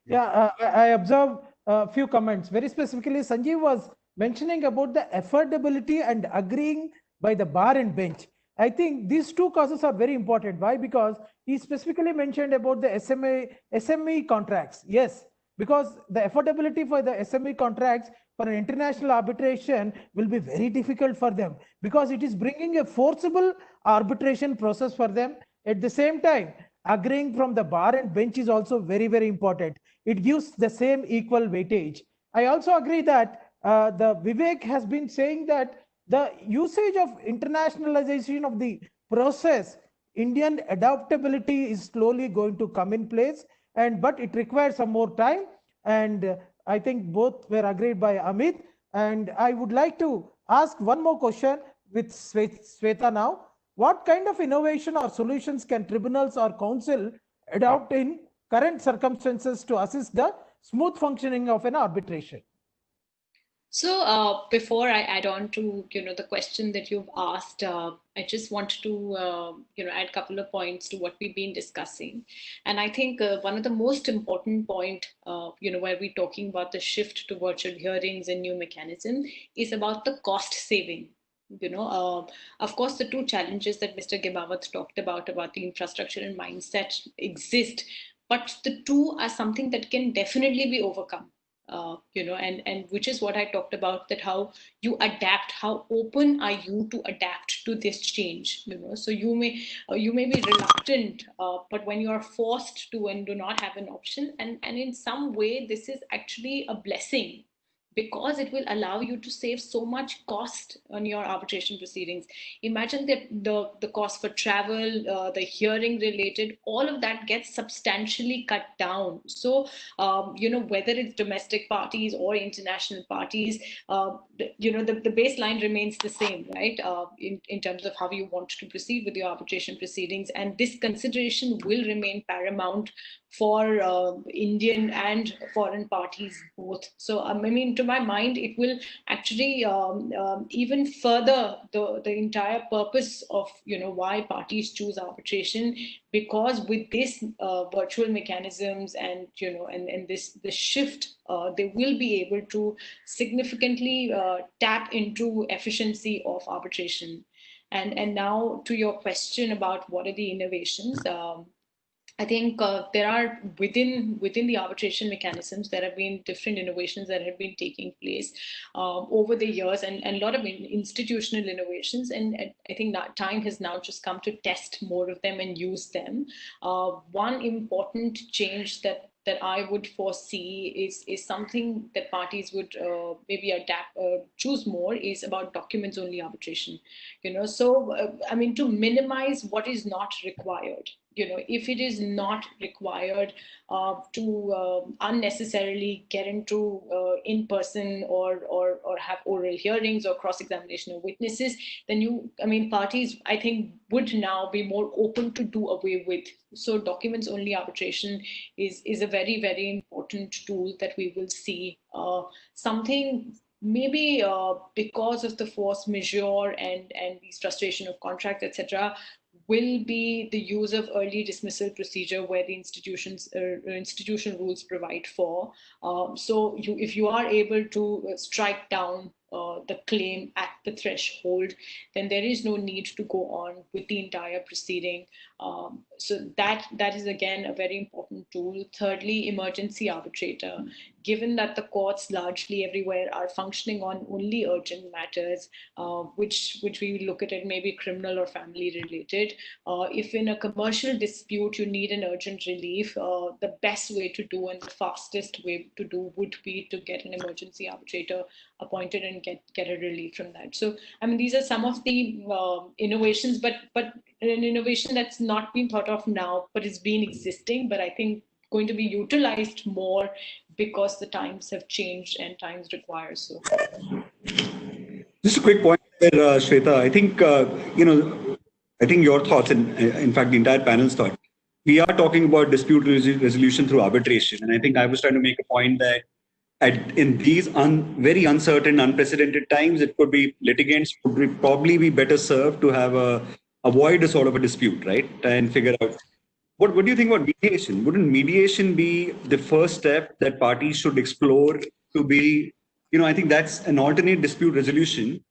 Yeah, I observed a few comments. Very specifically, Sanjeev was mentioning about the affordability and agreeing by the bar and bench. I think these two causes are very important. Why? Because he specifically mentioned about the SME contracts. Yes, because the affordability for the SME contracts for an international arbitration will be very difficult for them, because it is bringing a forcible arbitration process for them. At the same time, agreeing from the bar and bench is also very, very important. It gives the same equal weightage. I also agree that the Vivek has been saying that the usage of internationalization of the process, Indian adaptability is slowly going to come in place, but it requires some more time. And I think both were agreed by Amit. And I would like to ask one more question with Shwetha now. What kind of innovation or solutions can tribunals or counsel adopt in current circumstances to assist the smooth functioning of an arbitration? So before I add on to the question that you've asked, I just wanted to add a couple of points to what we've been discussing. And I think one of the most important point, where we're talking about the shift to virtual hearings and new mechanism, is about the cost saving. Of course, the two challenges that Mr. Gemawat talked about the infrastructure and mindset exist, but the two are something that can definitely be overcome. and which is what I talked about, that how you adapt, how open are you to adapt to this change, so you may be reluctant, but when you are forced to and do not have an option, and in some way this is actually a blessing, because it will allow you to save so much cost on your arbitration proceedings. Imagine that the cost for travel, the hearing related, all of that gets substantially cut down. So, whether it's domestic parties or international parties, the baseline remains the same, right? In terms of how you want to proceed with your arbitration proceedings. And this consideration will remain paramount for Indian and foreign parties both. So, I mean, to my mind, it will actually even further the entire purpose of, why parties choose arbitration, because with this virtual mechanisms and, and this shift, they will be able to significantly tap into efficiency of arbitration. And now to your question about what are the innovations, I think there are within the arbitration mechanisms, there have been different innovations that have been taking place over the years, and a lot of institutional innovations. And I think that time has now just come to test more of them and use them. One important change that I would foresee is something that parties would maybe choose more, is about documents only arbitration. So I mean, to minimize what is not required. If it is not required to unnecessarily get into in-person or have oral hearings or cross-examination of witnesses, then parties, I think, would now be more open to do away with. So documents only arbitration is a very, very important tool that we will see. Something maybe because of the force majeure and these frustration of contracts, etc., will be the use of early dismissal procedure, where the institutional rules provide for. So if you are able to strike down the claim at the threshold, then there is no need to go on with the entire proceeding. So that is again a very important tool. Thirdly, emergency arbitrator. Given that the courts largely everywhere are functioning on only urgent matters, which we look at it maybe criminal or family related, if in a commercial dispute you need an urgent relief, the best way to do and the fastest way to do would be to get an emergency arbitrator appointed and get a relief from that. So, I mean, these are some of the innovations, but an innovation that's not been thought of now, but it's been existing, but I think going to be utilized more because the times have changed and times require so. Just a quick point there, Shwetha. I think, I think your thoughts, and in fact, the entire panel's thought, we are talking about dispute resolution through arbitration. And I think I was trying to make a point that in these very uncertain, unprecedented times, it could be litigants would probably be better served to have avoid a sort of a dispute, right? And figure out. What do you think about mediation? Wouldn't mediation be the first step that parties should explore to be, I think that's an alternate dispute resolution,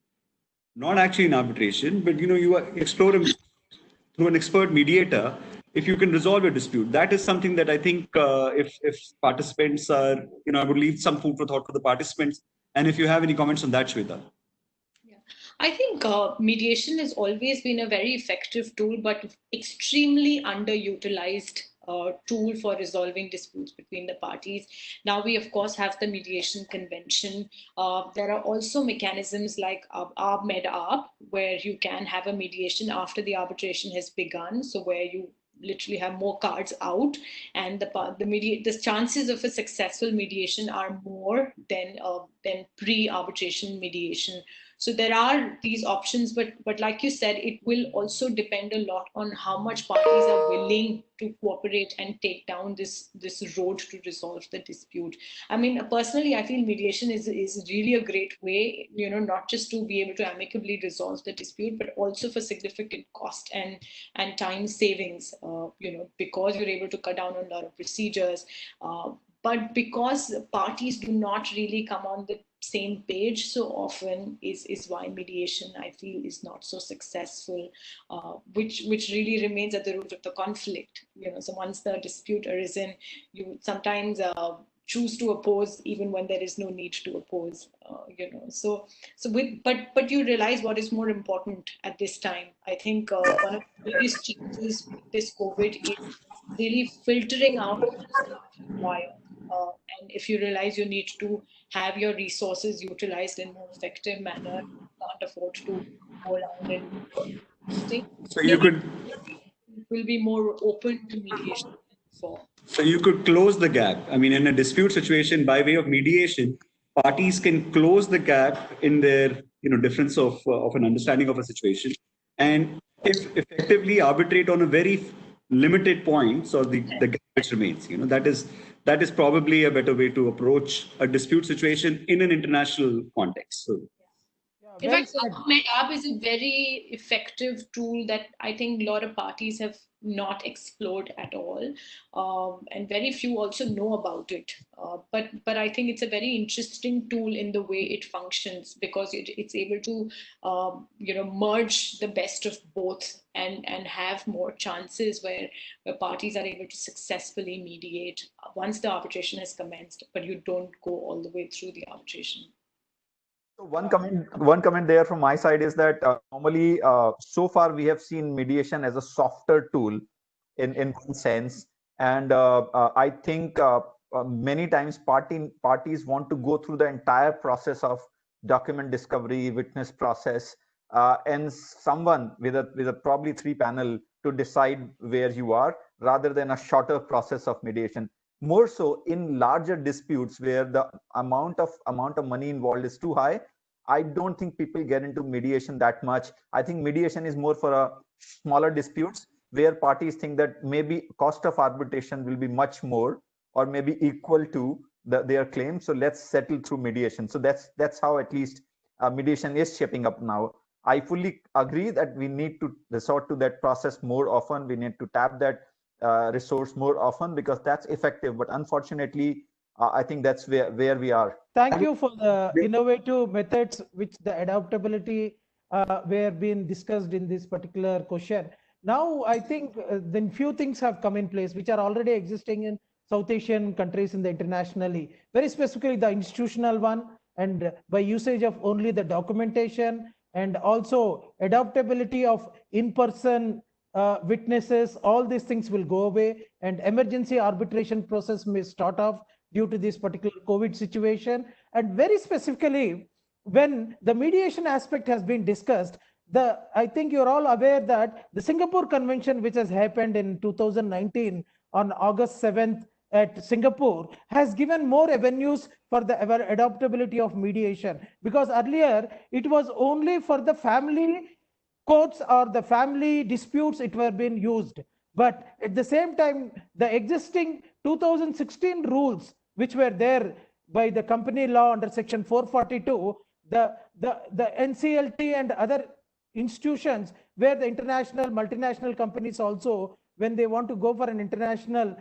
not actually in arbitration, but, you explore through an expert mediator, if you can resolve a dispute. That is something that I think if participants are, I would leave some food for thought for the participants. And if you have any comments on that, Shwetha. I think mediation has always been a very effective tool, but extremely underutilized tool for resolving disputes between the parties. Now we, of course, have the mediation convention. There are also mechanisms like METAI, where you can have a mediation after the arbitration has begun. So where you literally have more cards out, and the chances of a successful mediation are more than pre-arbitration mediation. So there are these options, but like you said, it will also depend a lot on how much parties are willing to cooperate and take down this road to resolve the dispute. I mean, personally, I feel mediation is really a great way, not just to be able to amicably resolve the dispute, but also for significant cost and time savings, because you're able to cut down on a lot of procedures. But because parties do not really come on the same page so often is why mediation, I feel, is not so successful, which really remains at the root of the conflict. So once the dispute arisen, you sometimes choose to oppose even when there is no need to oppose. But you realize what is more important at this time. I think one of the biggest changes with this COVID is really filtering out what is not required. And if you realize you need to have your resources utilized in a more effective manner, you can't afford to go around and stay. So you could Will be more open to mediation than before. So you could close the gap. I mean, in a dispute situation, by way of mediation, parties can close the gap in their difference of an understanding of a situation, and if effectively arbitrate on a very limited point, so the gap which remains. That is probably a better way to approach a dispute situation in an international context. So. In fact, APAC is a very effective tool that I think a lot of parties have not explored at all, and very few also know about it. But I think it's a very interesting tool in the way it functions, because it's able to merge the best of both and have more chances where parties are able to successfully mediate once the arbitration has commenced, but you don't go all the way through the arbitration. So one comment there from my side is that normally so far we have seen mediation as a softer tool in one sense, and I think many times parties want to go through the entire process of document discovery, witness process, and someone with a probably 3 panel to decide where you are, rather than a shorter process of mediation. More so in larger disputes where the amount of money involved is too high, I don't think people get into mediation that much. I think mediation is more for a smaller disputes where parties think that maybe cost of arbitration will be much more or maybe equal to their claim. So let's settle through mediation. So that's how at least mediation is shaping up now. I fully agree that we need to resort to that process more often. We need to tap that resource more often because that's effective. But unfortunately, I think that's where we are. Thank you for the innovative methods which the adaptability were being discussed in this particular question. Now, I think then few things have come in place which are already existing in South Asian countries in the internationally, very specifically the institutional one, and by usage of only the documentation, and also adaptability of in-person witnesses. All these things will go away, and emergency arbitration process may start off due to this particular COVID situation. And very specifically, when the mediation aspect has been discussed, I think you're all aware that the Singapore Convention, which has happened in 2019 on August 7th at Singapore, has given more avenues for the adaptability of mediation, because earlier it was only for the family courts or the family disputes it were being used. But at the same time, the existing 2016 rules which were there by the company law under section 442, the NCLT and other institutions where the international multinational companies also, when they want to go for an international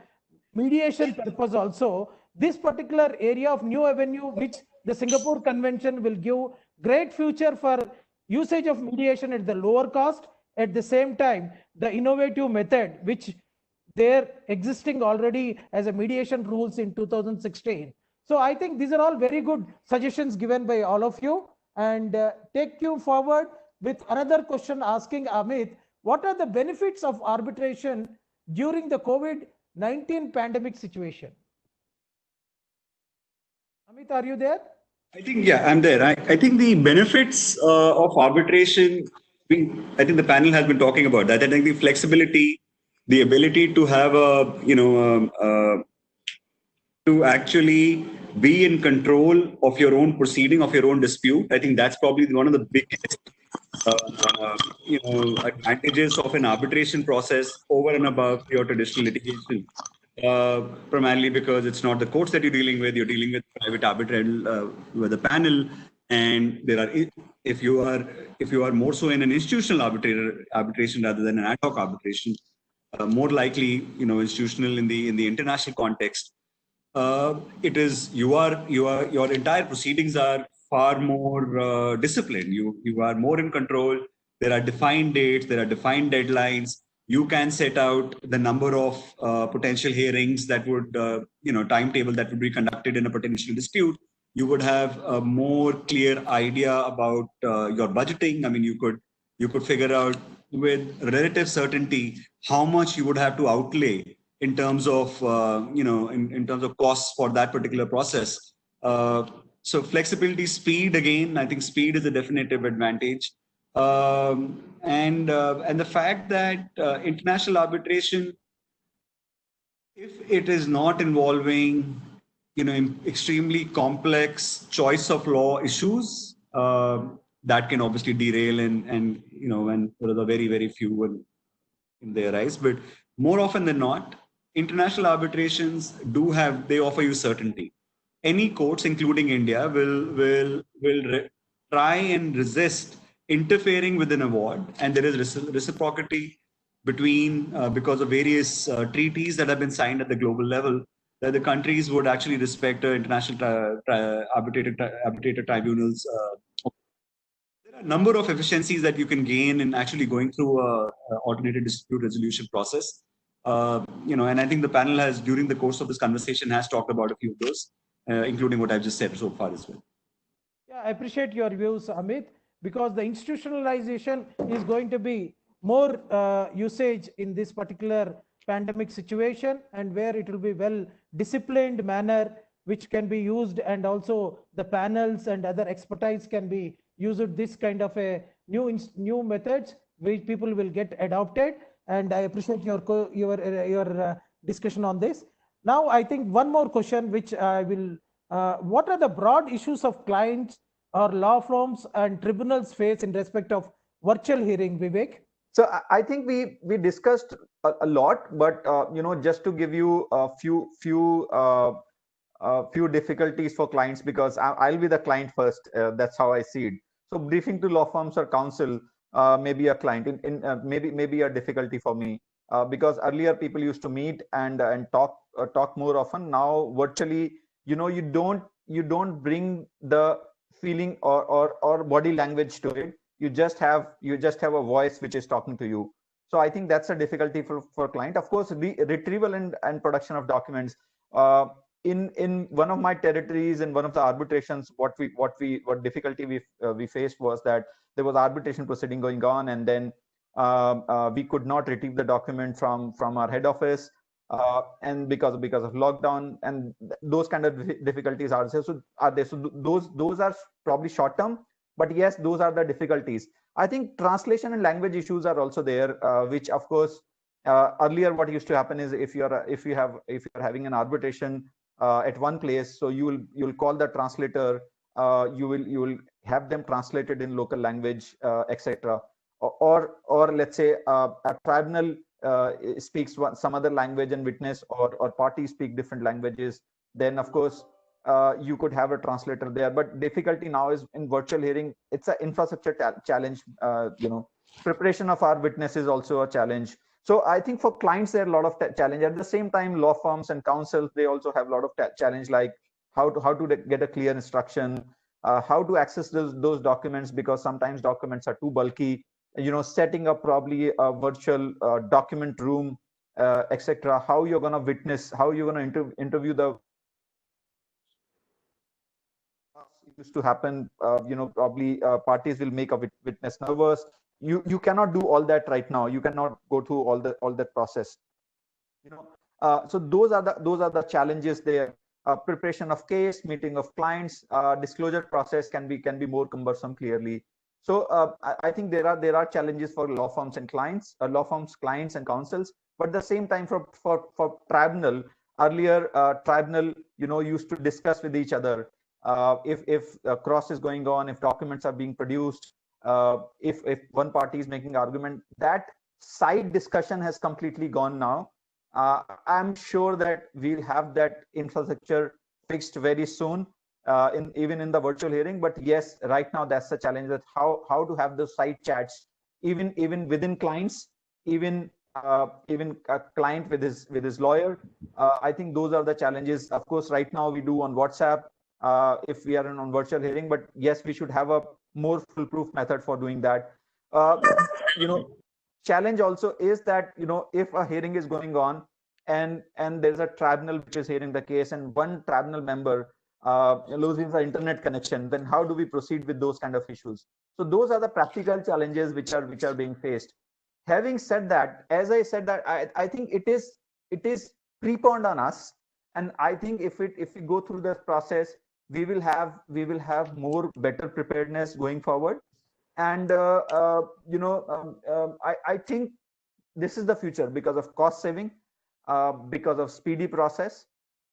mediation purpose also, this particular area of new avenue which the Singapore Convention will give great future for usage of mediation at the lower cost. At the same time, the innovative method which they're existing already as a mediation rules in 2016. So I think these are all very good suggestions given by all of you, and take you forward with another question asking Amit, what are the benefits of arbitration during the COVID-19 pandemic situation? Amit, are you there? I think, yeah, I'm there. I think the benefits of arbitration, I think the panel has been talking about that. I think the flexibility, the ability to have to actually be in control of your own proceeding, of your own dispute. I think that's probably one of the biggest advantages of an arbitration process over and above your traditional litigation. Primarily because it's not the courts that you're dealing with private arbitral with a panel, and there are, if you are more so in an institutional arbitration rather than an ad hoc arbitration, more likely institutional in the international context, it is your entire proceedings are far more disciplined. You are more in control. There are defined dates, there are defined deadlines. You can set out the number of potential hearings that would, timetable that would be conducted in a potential dispute. You would have a more clear idea about your budgeting. I mean, you could figure out with relative certainty how much you would have to outlay in terms of, in terms of costs for that particular process. So flexibility, speed, again, I think speed is a definitive advantage. And the fact that international arbitration, if it is not involving, extremely complex choice of law issues, that can obviously derail and there are very, very few when they arise. But more often than not, international arbitrations they offer you certainty. Any courts, including India, will try and resist interfering with an award, and there is reciprocity between because of various treaties that have been signed at the global level, that the countries would actually respect international arbitrator tribunals. There are a number of efficiencies that you can gain in actually going through a alternative dispute resolution process. And I think the panel has, during the course of this conversation, has talked about a few of those, including what I've just said so far as well. Yeah, I appreciate your views, Amit, because the institutionalization is going to be more usage in this particular pandemic situation, and where it will be well disciplined manner which can be used, and also the panels and other expertise can be used this kind of a new methods which people will get adopted. And I appreciate your discussion on this. Now I think one more question which I will what are the broad issues of clients or law firms and tribunals face in respect of virtual hearing, Vivek? So I think we discussed a lot, but just to give you a few difficulties for clients, because I'll be the client first. That's how I see it. So briefing to law firms or counsel may be a client, maybe a difficulty for me, because earlier people used to meet and talk more often. Now virtually, you don't bring the feeling or body language to it. You just have a voice which is talking to you. So I think that's a difficulty for client. Of course, the retrieval and production of documents. In one of my territories, in one of the arbitrations, what difficulty we faced was that there was arbitration proceeding going on, and then we could not retrieve the document from our head office, and because of lockdown, and those kind of difficulties are there. So those are probably short term, but yes, those are the difficulties. I think translation and language issues are also there, which of course earlier what used to happen is if you're having an arbitration at one place, so you'll call the translator, you will have them translated in local language, etc. Or let's say a tribunal speaks some other language and witness or parties speak different languages, then of course you could have a translator there. But difficulty now is in virtual hearing, it's an infrastructure challenge. Preparation of our witness is also a challenge. So I think for clients, there are a lot of challenge. At the same time, law firms and counsels, they also have a lot of challenge, like how to get a clear instruction, how to access those documents, because sometimes documents are too bulky. Setting up probably a virtual document room, etc. How you're going to witness, how you're going to interview the used to happen. Probably parties will make a witness nervous. You cannot do all that right now. You cannot go through all that process. So those are the challenges there. Preparation of case, meeting of clients, disclosure process can be more cumbersome, clearly. So I think there are challenges for law firms and clients, clients and counsels. But at the same time, for tribunal, earlier tribunal used to discuss with each other if a cross is going on, if documents are being produced, if one party is making argument. That side discussion has completely gone now. I'm sure that we'll have that infrastructure fixed very soon, even in the virtual hearing. But yes, right now that's the challenge, that how to have those side chats, even within clients, even a client with his lawyer. I think those are the challenges. Of course, right now we do on WhatsApp if we are on virtual hearing, but yes, we should have a more foolproof method for doing that. challenge also is that, if a hearing is going on and there's a tribunal which is hearing the case and one tribunal member loses the internet connection, then how do we proceed with those kind of issues? So those are the practical challenges which are being faced. Having said that, as I said, that I think it is preponed on us, and I think if we go through this process, we will have more better preparedness going forward. And I think this is the future because of cost saving, because of speedy process.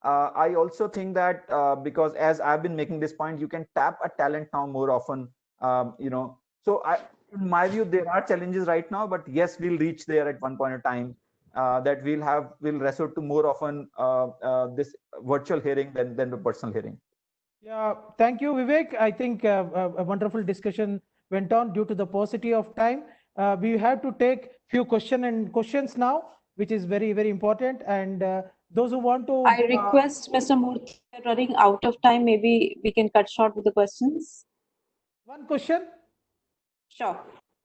I also think that because, as I've been making this point, you can tap a talent now more often. So in my view, there are challenges right now, but yes, we'll reach there at one point in time, that we'll resort to more often this virtual hearing than the personal hearing. Yeah, thank you, Vivek. I think a wonderful discussion went on. Due to the paucity of time, we have to take few questions now, which is very, very important. And those who want to... I request Mr. Murthy, running out of time, maybe we can cut short with the questions. One question? Sure.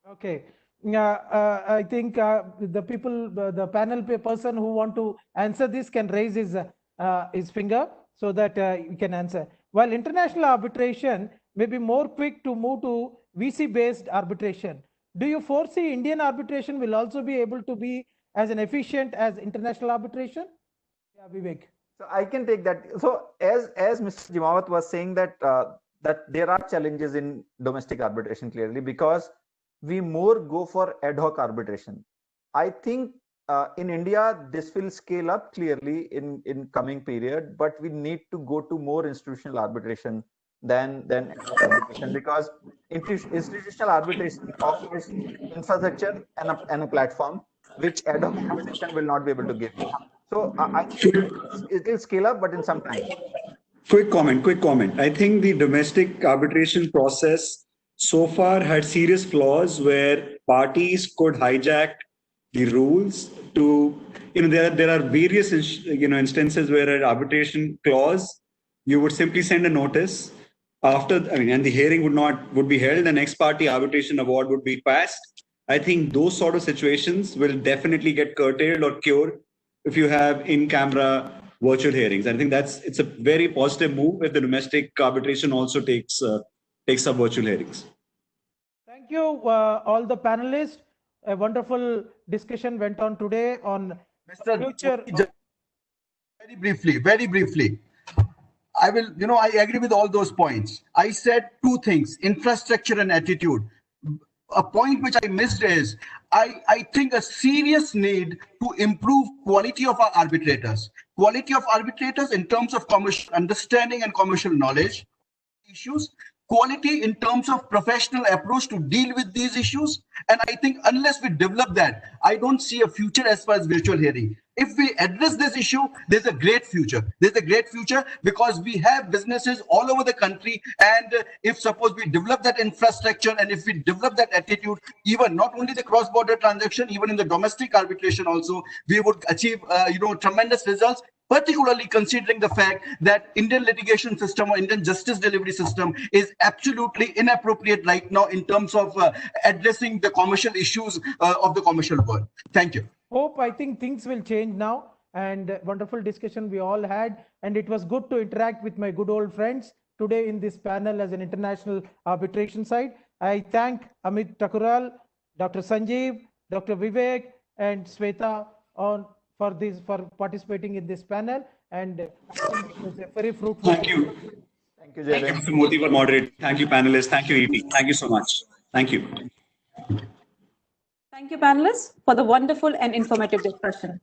Okay. I think the people, the panel person who want to answer this can raise his finger so that you can answer. While international arbitration may be more quick to move to VC-based arbitration, do you foresee Indian arbitration will also be able to be as an efficient as international arbitration? Yeah, Vivek. So I can take that. So as Mr. Gemawat was saying that that there are challenges in domestic arbitration, clearly, because we more go for ad hoc arbitration. I think in India, this will scale up clearly in coming period, but we need to go to more institutional arbitration than ad hoc arbitration, because institutional arbitration offers infrastructure and a platform which ad hoc arbitration will not be able to give you. So I think it will scale up, but in some time. Quick comment. I think the domestic arbitration process so far had serious flaws where parties could hijack the rules to, there are various, instances where an arbitration clause, you would simply send a notice after, and the hearing would be held, the ex parte arbitration award would be passed. I think those sort of situations will definitely get curtailed or cured if you have in-camera virtual hearings. I think it's a very positive move if the domestic arbitration also takes up virtual hearings. Thank you, all the panelists. A wonderful discussion went on today on Mr. future. Very briefly. I agree with all those points. I said two things: infrastructure and attitude. A point which I missed is I think a serious need to improve quality of our arbitrators. Quality of arbitrators in terms of commercial understanding and commercial knowledge issues. Quality in terms of professional approach to deal with these issues. And I think unless we develop that, I don't see a future as far as virtual hearing. If we address this issue, there's a great future. There's a great future because we have businesses all over the country. And if suppose we develop that infrastructure and if we develop that attitude, even not only the cross-border transaction, even in the domestic arbitration also, we would achieve, tremendous results. Particularly considering the fact that Indian litigation system or Indian justice delivery system is absolutely inappropriate right now in terms of addressing the commercial issues of the commercial world. Thank you. I think things will change now, and wonderful discussion we all had, and it was good to interact with my good old friends today in this panel as an international arbitration side. I thank Amit Thukral, Dr. Sanjeev, Dr. Vivek, and Shwetha for participating in this panel, and it was a very fruitful. Thank you. Thank you, Mr. Murthy, for moderating. Thank you, panelists. Thank you, ET. Thank you so much. Thank you. Thank you, panelists, for the wonderful and informative discussion.